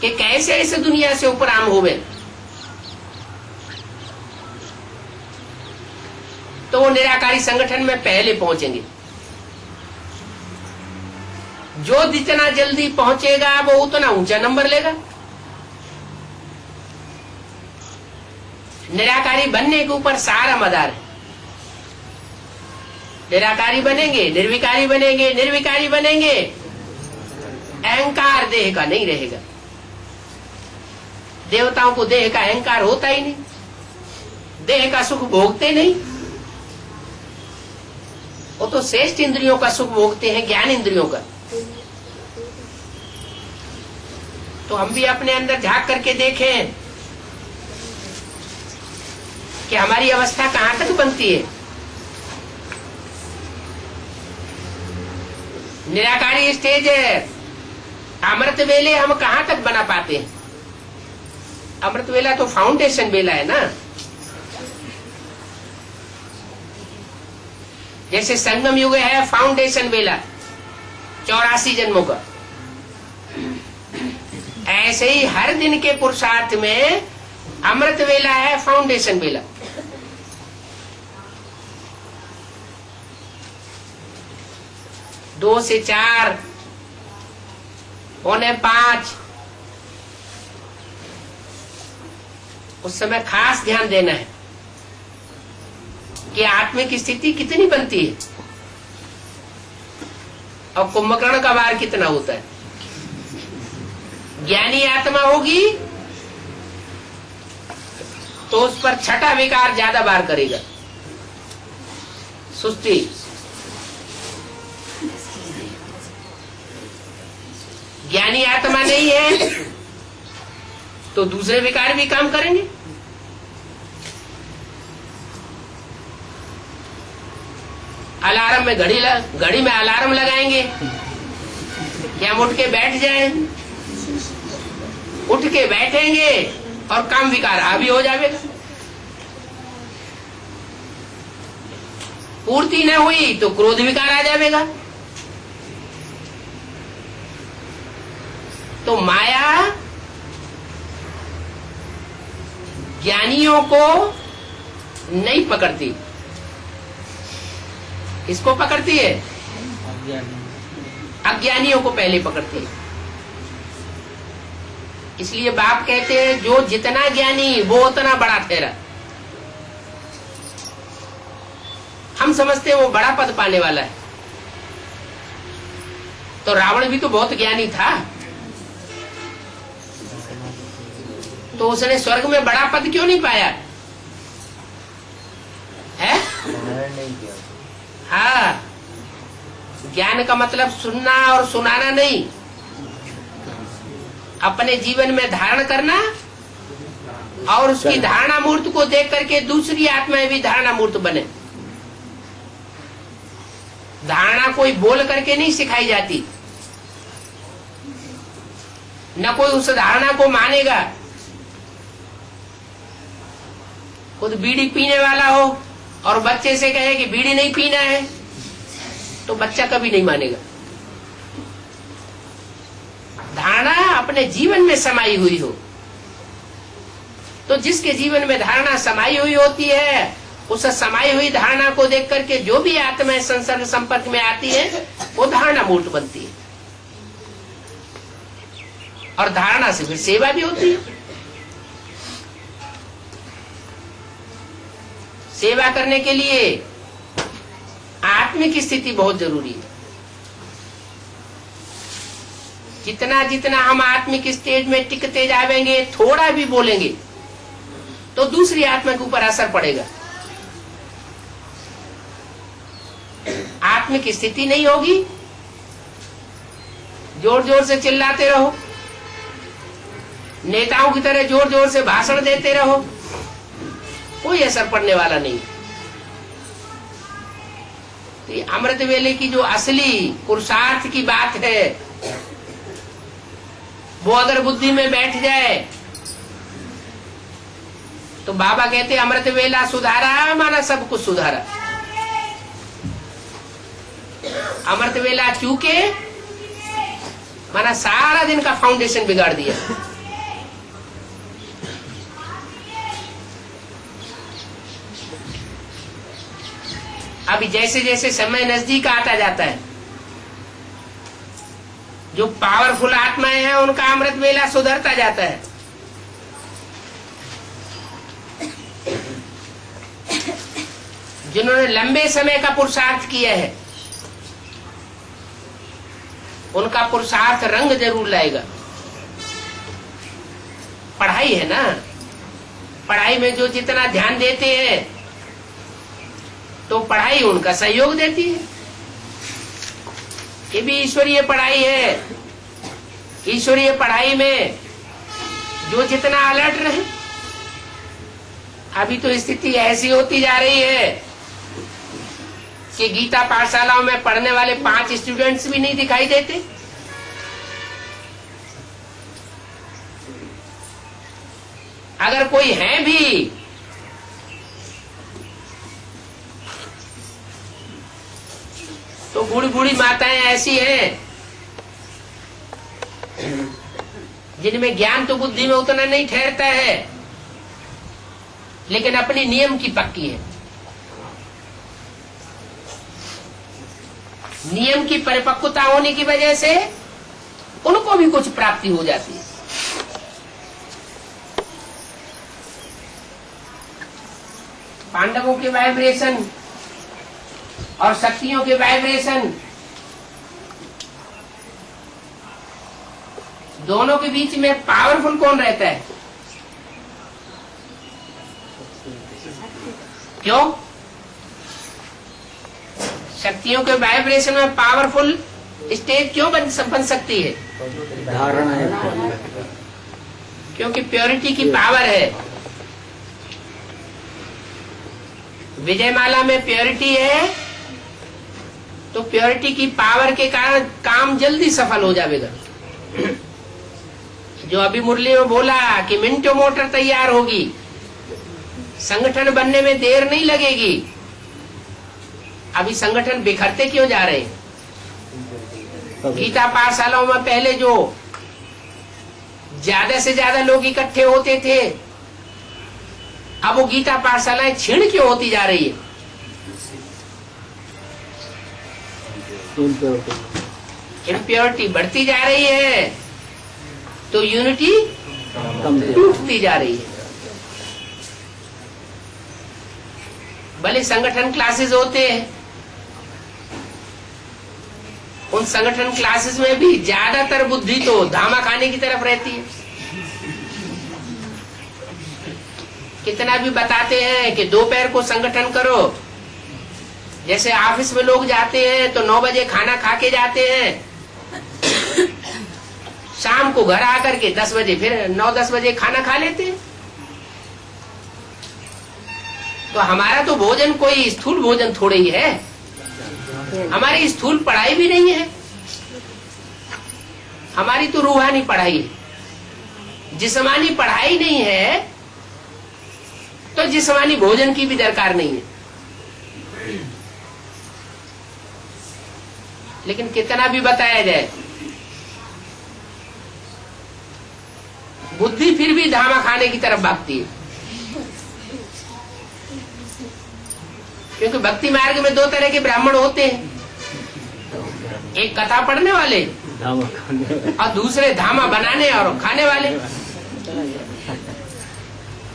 कि कैसे इस दुनिया से उपराम होवे, तो वो निराकारी संगठन में पहले पहुंचेंगे। जो जितना जल्दी पहुंचेगा वो उतना ऊंचा नंबर लेगा। निराकारी बनने के ऊपर सारा मदार है। निराकारी बनेंगे, निर्विकारी बनेंगे, निर्विकारी बनेंगे, अहंकार देह का नहीं रहेगा। देवताओं को देह का अहंकार होता ही नहीं, देह का सुख भोगते नहीं। वो तो श्रेष्ठ इंद्रियों का सुख भोगते हैं, ज्ञान इंद्रियों का। तो हम भी अपने अंदर झांक करके देखें कि हमारी अवस्था कहां तक बनती है। निराकारी स्टेज है, अमृत वेले हम कहां तक बना पाते हैं? अमृत वेला तो फाउंडेशन वेला है ना। जैसे संगम युग है फाउंडेशन वेला 84 जन्मों का, ऐसे ही हर दिन के पुरुषार्थ में अमृत वेला है फाउंडेशन वेला। दो से 4, पौने 5, उस समय खास ध्यान देना है कि आत्मिक स्थिति कितनी बनती है और कुंभकर्ण का वार कितना होता है। ज्ञानी आत्मा होगी तो उस पर छठा विकार ज्यादा वार करेगा, सुस्ती। ज्ञानी आत्मा नहीं है तो दूसरे विकार भी काम करेंगे। अलार्म में घड़ी में अलार्म लगाएंगे कि हम उठ के बैठ जाएं, उठ के बैठेंगे और काम विकार हावी हो जाएगा। पूर्ति न हुई तो क्रोध विकार आ जाएगा। तो माया ज्ञानियों को नहीं पकड़ती, किसको पकड़ती है? अज्ञानियों को पहले पकड़ती है। इसलिए बाप कहते हैं जो जितना ज्ञानी वो उतना बड़ा ठहरा। हम समझते हैं वो बड़ा पद पाने वाला है, तो रावण भी तो बहुत ज्ञानी था, तो उसने स्वर्ग में बड़ा पद क्यों नहीं पाया है? हाँ, ज्ञान का मतलब सुनना और सुनाना नहीं, अपने जीवन में धारण करना और उसकी धारणा मूर्त को देख करके दूसरी आत्माएं भी धारणा मूर्त बने। धारणा कोई बोल करके नहीं सिखाई जाती, न कोई उस धारणा को मानेगा। खुद बीड़ी पीने वाला हो और बच्चे से कहे कि बीड़ी नहीं पीना है तो बच्चा कभी नहीं मानेगा। धारणा अपने जीवन में समाई हुई हो, तो जिसके जीवन में धारणा समाई हुई होती है उस समाई हुई धारणा को देख करके जो भी आत्मा संसर्ग संपर्क में आती है वो धारणा मूर्त बनती है, और धारणा से फिर सेवा भी होती है। सेवा करने के लिए आत्मिक स्थिति बहुत जरूरी है। जितना जितना हम आत्मिक स्टेज में टिकते जाएंगे, थोड़ा भी बोलेंगे तो दूसरी आत्मा के ऊपर असर पड़ेगा। आत्मिक स्थिति नहीं होगी, जोर जोर से चिल्लाते रहो, नेताओं की तरह जोर जोर से भाषण देते रहो, कोई असर पड़ने वाला नहीं। तो ये अमृत वेले की जो असली पुरुषार्थ की बात है, वो अगर बुद्धि में बैठ जाए तो बाबा कहते अमृत वेला सुधारा माना सब कुछ सुधारा। अमृत वेला चूके माना सारा दिन का फाउंडेशन बिगाड़ दिया। अभी जैसे जैसे समय नजदीक आता जाता है, जो पावरफुल आत्माएं हैं उनका अमृत वेला सुधरता जाता है। जिन्होंने लंबे समय का पुरुषार्थ किया है उनका पुरुषार्थ रंग जरूर लाएगा। पढ़ाई है ना, पढ़ाई में जो जितना ध्यान देते हैं तो पढ़ाई उनका सहयोग देती है। ये भी ईश्वरीय पढ़ाई है। ईश्वरीय पढ़ाई में जो जितना अलर्ट रहे। अभी तो स्थिति ऐसी होती जा रही है कि गीता पाठशालाओं में पढ़ने वाले 5 स्टूडेंट्स भी नहीं दिखाई देते। अगर कोई है भी तो बूढ़ी बूढ़ी माताएं ऐसी हैं जिनमें ज्ञान तो बुद्धि में उतना नहीं ठहरता है, लेकिन अपनी नियम की पक्की है। नियम की परिपक्वता होने की वजह से उनको भी कुछ प्राप्ति हो जाती है। पांडवों के वाइब्रेशन और शक्तियों के वाइब्रेशन दोनों के बीच में पावरफुल कौन रहता है? क्यों? शक्तियों के वाइब्रेशन में पावरफुल स्टेज क्यों बन सकती है? धारणा है, क्योंकि प्योरिटी की पावर है। विजयमाला में प्योरिटी है तो प्योरिटी की पावर के कारण काम जल्दी सफल हो जाएगा। जो अभी मुरली में बोला कि मिनटों मोटर तैयार होगी, संगठन बनने में देर नहीं लगेगी। अभी संगठन बिखरते क्यों जा रहे हैं? गीता पाठशालाओं में पहले जो ज्यादा से ज्यादा लोग इकट्ठे होते थे, अब वो गीता पाठशालाएं क्षीण क्यों होती जा रही है? इम्प्योरिटी बढ़ती जा रही है तो यूनिटी टूटती जा रही है। भले संगठन क्लासेस होते हैं, उन संगठन क्लासेस में भी ज्यादातर बुद्धि तो धामा खाने की तरफ रहती है। कितना भी बताते हैं कि दोपहर को संगठन करो, जैसे ऑफिस में लोग जाते हैं तो 9 बजे खाना खा के जाते हैं, शाम को घर आकर के 10 बजे फिर 9-10 बजे खाना खा लेते हैं। तो हमारा तो भोजन कोई स्थूल भोजन थोड़े ही है, हमारी स्थूल पढ़ाई भी नहीं है, हमारी तो रूहानी पढ़ाई है। जिस्मानी पढ़ाई नहीं है तो जिस्मानी भोजन की भी दरकार नहीं है। लेकिन कितना भी बताया जाए, बुद्धि फिर भी धामा खाने की तरफ भागती है। क्योंकि भक्ति मार्ग में दो तरह के ब्राह्मण होते हैं, एक कथा पढ़ने वाले और दूसरे धामा बनाने और खाने वाले।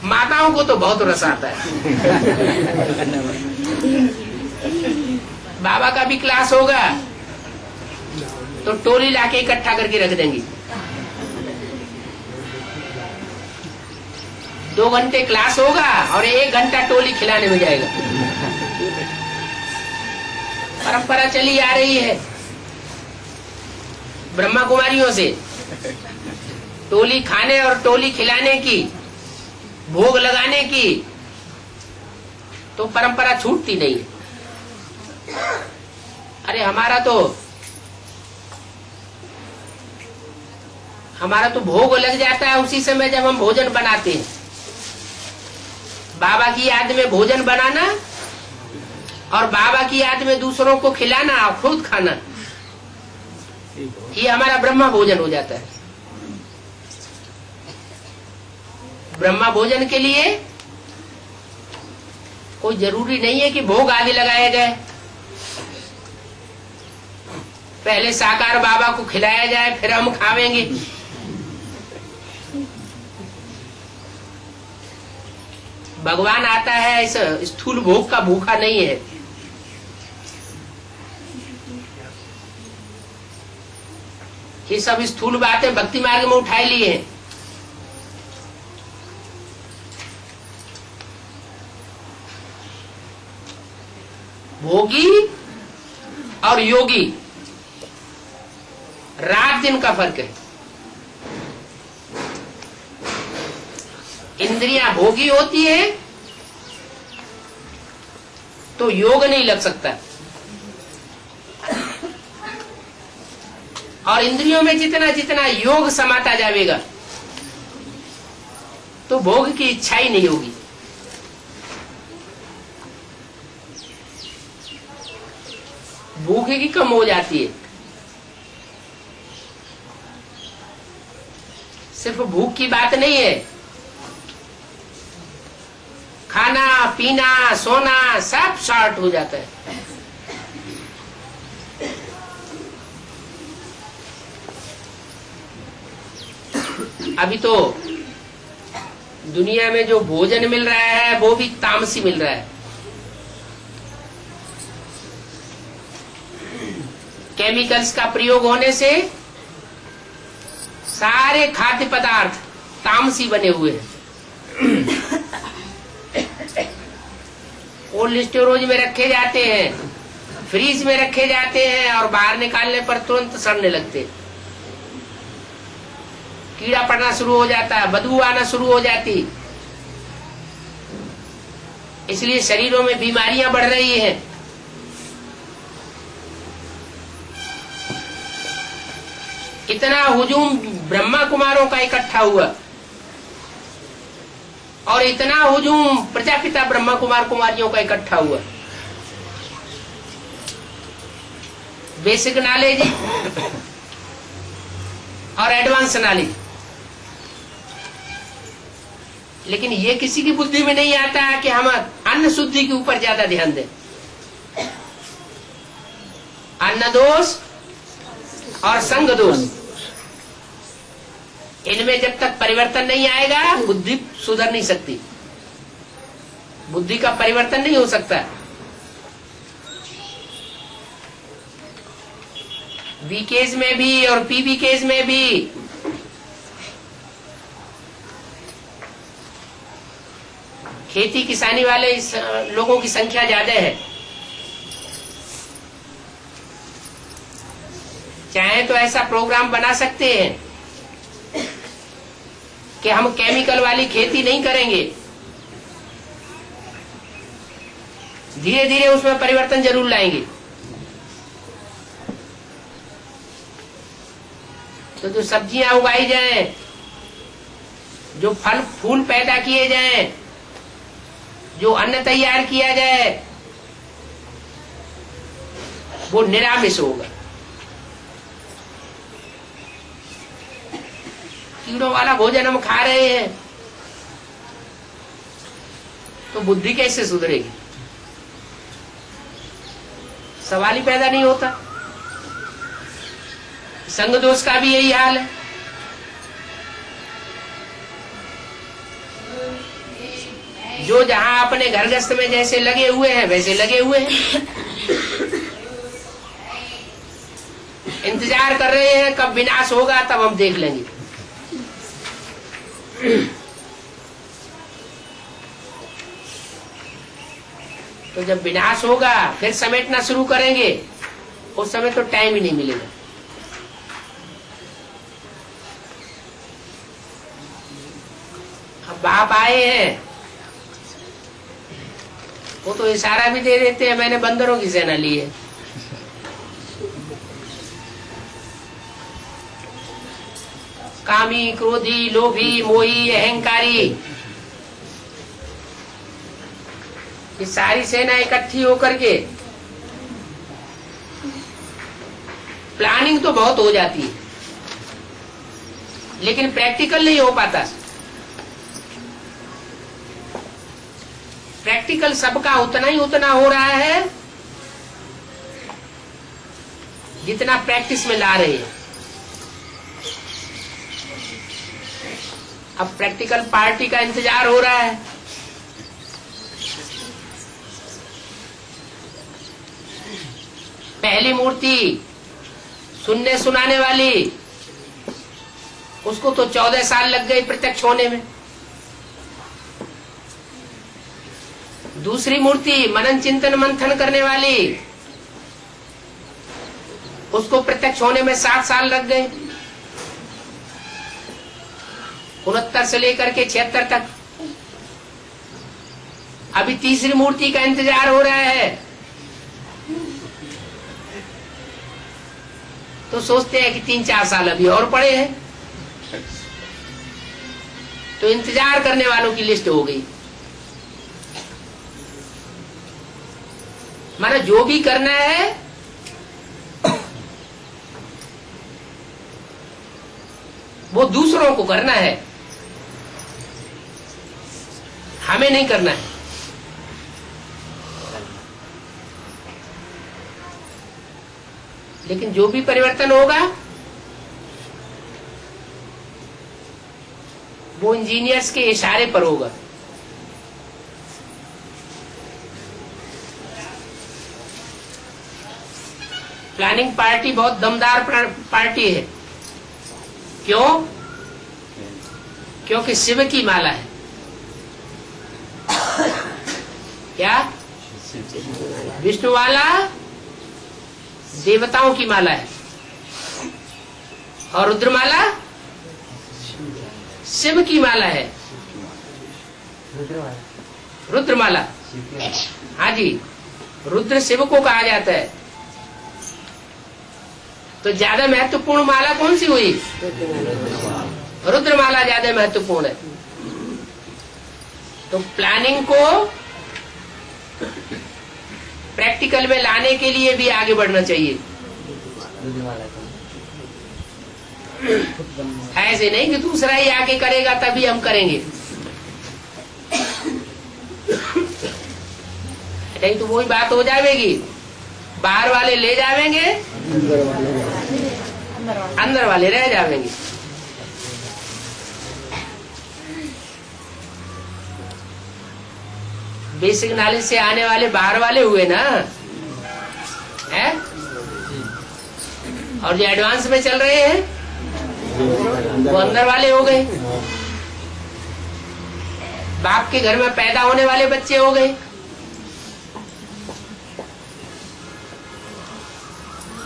माताओं को तो बहुत रस आता है। बाबा का भी क्लास होगा तो टोली लाके इकट्ठा करके रख देंगी। 2 घंटे क्लास होगा और 1 घंटा टोली खिलाने में जाएगा। परंपरा चली आ रही है ब्रह्मा कुमारियों से, टोली खाने और टोली खिलाने की, भोग लगाने की, तो परंपरा छूटती नहीं। अरे हमारा तो भोग लग जाता है उसी समय जब हम भोजन बनाते हैं। बाबा की याद में भोजन बनाना और बाबा की याद में दूसरों को खिलाना और खुद खाना, ये हमारा ब्रह्मा भोजन हो जाता है। ब्रह्मा भोजन के लिए कोई जरूरी नहीं है कि भोग आदि लगाए जाए। पहले साकार बाबा को खिलाया जाए फिर हम खावेंगे। भगवान आता है इस स्थूल भोग का भूखा नहीं है। ये सब स्थूल बातें भक्ति मार्ग में उठाई ली हैं। भोगी और योगी रात दिन का फर्क है। इंद्रियां भोगी होती है तो योग नहीं लग सकता, और इंद्रियों में जितना जितना योग समाता जाएगा तो भोग की इच्छा ही नहीं होगी। भूख की कम हो जाती है। सिर्फ भूख की बात नहीं है, खाना पीना सोना सब शॉर्ट हो जाता है। अभी तो दुनिया में जो भोजन मिल रहा है वो भी तामसी मिल रहा है। केमिकल्स का प्रयोग होने से सारे खाद्य पदार्थ तामसी बने हुए हैं। कोल्ड स्टोरेज में रखे जाते हैं, फ्रीज में रखे जाते हैं और बाहर निकालने पर तुरंत सड़ने लगते हैं। कीड़ा पड़ना शुरू हो जाता है, बदबू आना शुरू हो जाती, इसलिए शरीरों में बीमारियां बढ़ रही हैं। इतना हुजूम ब्रह्मा कुमारों का इकट्ठा हुआ और इतना हुजूम प्रजापिता ब्रह्मा कुमार कुमारियों का इकट्ठा हुआ। बेसिक नॉलेज और एडवांस नॉलेज, लेकिन ये किसी की बुद्धि में नहीं आता है कि हम अन्न शुद्धि के ऊपर ज्यादा ध्यान दें। अन्न दोष और संग दोष, इनमें जब तक परिवर्तन नहीं आएगा बुद्धि सुधर नहीं सकती, बुद्धि का परिवर्तन नहीं हो सकता। बीकेज में भी और पीबीकेज में भी खेती किसानी वाले लोगों की संख्या ज्यादा है। चाहे तो ऐसा प्रोग्राम बना सकते हैं कि हम केमिकल वाली खेती नहीं करेंगे, धीरे धीरे उसमें परिवर्तन जरूर लाएंगे। तो जो सब्जियां उगाई जाएं, जो फल फूल पैदा किए जाएं, जो अन्न तैयार किया जाए वो निरामिष होगा। कीड़ों वाला भोजन हम खा रहे हैं तो बुद्धि कैसे सुधरेगी? सवाल ही पैदा नहीं होता। संग दोष का भी यही हाल है। जो जहां अपने घर गृहस्थ में जैसे लगे हुए हैं वैसे लगे हुए हैं, इंतजार कर रहे हैं कब विनाश होगा तब हम देख लेंगे। तो जब विनाश होगा फिर समेटना शुरू करेंगे, उस समय तो टाइम ही नहीं मिलेगा। अब बाप आए हैं, वो तो इशारा भी दे देते हैं मैंने बंदरों की सेना ली है। कामी, क्रोधी, लोभी, मोही, अहंकारी, ये सारी सेना इकट्ठी होकर के प्लानिंग तो बहुत हो जाती है, लेकिन प्रैक्टिकल नहीं हो पाता। प्रैक्टिकल सबका उतना हो रहा है जितना प्रैक्टिस में ला रहे हैं। अब प्रैक्टिकल पार्टी का इंतजार हो रहा है। पहली मूर्ति सुनने सुनाने वाली, उसको तो 14 साल लग गए प्रत्यक्ष होने में। दूसरी मूर्ति मनन चिंतन मंथन करने वाली, उसको प्रत्यक्ष होने में 7 साल लग गए, 69 से लेकर के 76 तक। अभी तीसरी मूर्ति का इंतजार हो रहा है, तो सोचते हैं कि 3-4 साल अभी और पड़े हैं। तो इंतजार करने वालों की लिस्ट हो गई। माना जो भी करना है वो दूसरों को करना है, हमें नहीं करना है। लेकिन जो भी परिवर्तन होगा वो इंजीनियर्स के इशारे पर होगा। प्लानिंग पार्टी बहुत दमदार पार्टी है। क्यों? क्योंकि शिव की माला है। क्या? विष्णु वाला देवताओं की माला है और रुद्रमाला शिव की माला है। रुद्रमाला, हाँ जी, रुद्र शिव को कहा जाता है। तो ज्यादा महत्वपूर्ण माला कौन सी हुई? रुद्रमाला ज्यादा महत्वपूर्ण है। तो प्लानिंग को प्रैक्टिकल में लाने के लिए भी आगे बढ़ना चाहिए। ऐसे नहीं कि दूसरा ही आगे करेगा तभी हम करेंगे, नहीं तो वही बात हो जाएगी, बाहर वाले ले जावेंगे, अंदर वाले रह जावेंगे। बेसिक नॉलेज से आने वाले बाहर वाले हुए ना, है? और जो एडवांस में चल रहे हैं वो अंदर वाले हो गए। बाप के घर में पैदा होने वाले बच्चे हो गए।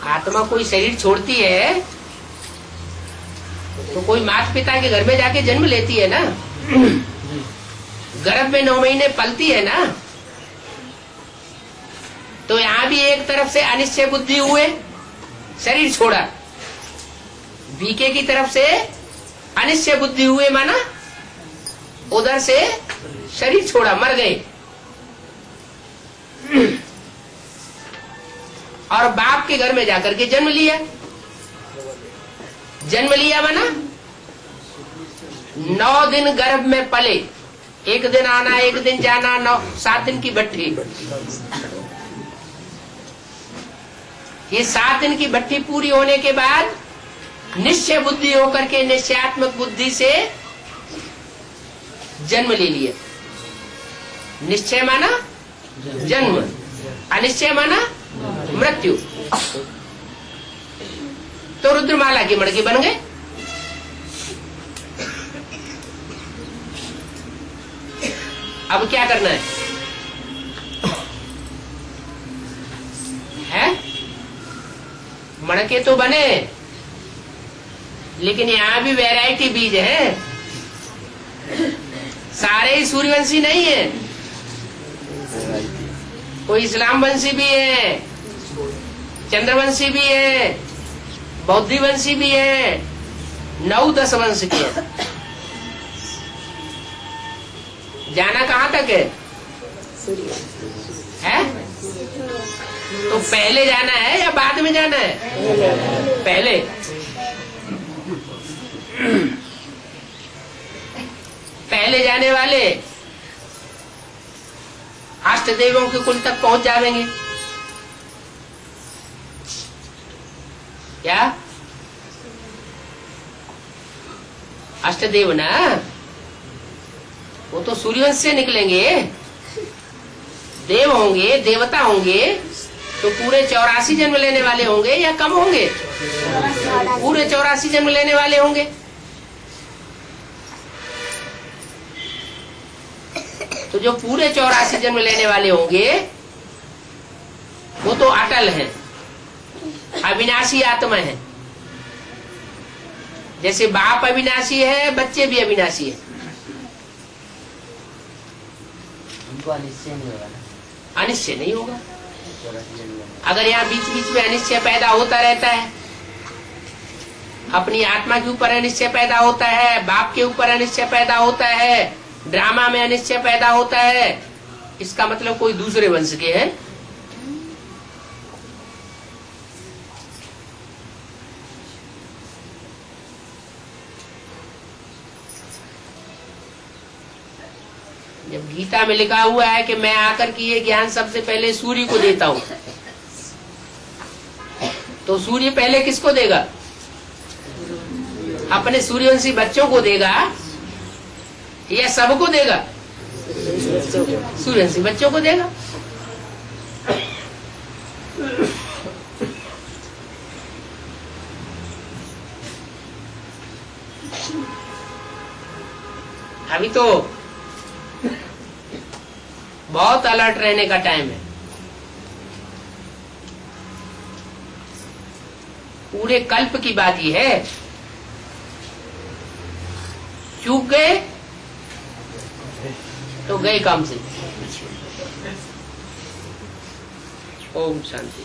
आत्मा कोई शरीर छोड़ती है तो कोई माता पिता के घर में जाके जन्म लेती है ना, गर्भ में 9 महीने पलती है ना। तो यहाँ भी एक तरफ से अनिश्चय बुद्धि हुए, शरीर छोड़ा, बीके की तरफ से अनिश्चय बुद्धि हुए, माना उधर से शरीर छोड़ा, मर गए। और बाप के घर में जाकर के जन्म लिया। जन्म लिया माना 9 दिन गर्भ में पले, 1 दिन आना 1 दिन जाना, 7 दिन की भट्ठी। ये 7 दिन की भट्ठी पूरी होने के बाद निश्चय बुद्धि होकर के निश्चयात्मक बुद्धि से जन्म ले लिया। निश्चय माना जन्म, अनिश्चय माना मृत्यु। तो रुद्रमाला की मड़की बन गए। अब क्या करना है? मड़के तो बने, लेकिन यहाँ भी वैरायटी बीज है। सारे ही सूर्यवंशी नहीं है, कोई इस्लाम वंशी भी है, चंद्रवंशी भी है, बौद्धि वंशी भी है, 9-10 वंश के है। जाना कहाँ तक है? तो पहले जाना है या बाद में जाना है? पहले। पहले जाने वाले अष्ट देवों के कुल तक पहुंच जाएंगे। क्या अष्टदेव ना, वो तो सूर्यवंश से निकलेंगे, देव होंगे, देवता होंगे, तो पूरे 84 जन्म लेने वाले होंगे या कम होंगे? पूरे 84 जन्म लेने वाले होंगे। तो जो पूरे 84 जन्म लेने वाले होंगे वो तो अटल है, अविनाशी आत्मा है। जैसे बाप अविनाशी है, बच्चे भी अविनाशी है। उनको अनिश्चय नहीं होगा ना? अनिश्चय नहीं होगा। अगर यहाँ बीच बीच में अनिश्चय पैदा होता रहता है, अपनी आत्मा के ऊपर अनिश्चय पैदा होता है, बाप के ऊपर अनिश्चय पैदा होता है, ड्रामा में अनिश्चय पैदा होता है, इसका मतलब कोई दूसरे वंश के हैं। जब गीता में लिखा हुआ है कि मैं आकर के ये ज्ञान सबसे पहले सूर्य को देता हूं, तो सूर्य पहले किसको देगा? अपने सूर्यवंशी बच्चों को देगा या सबको देगा? सूर्यवंशी बच्चों को देगा। अभी तो बहुत अलर्ट रहने का टाइम है। पूरे कल्प की बात ही है। चूक गए तो गए काम से। ओम शांति।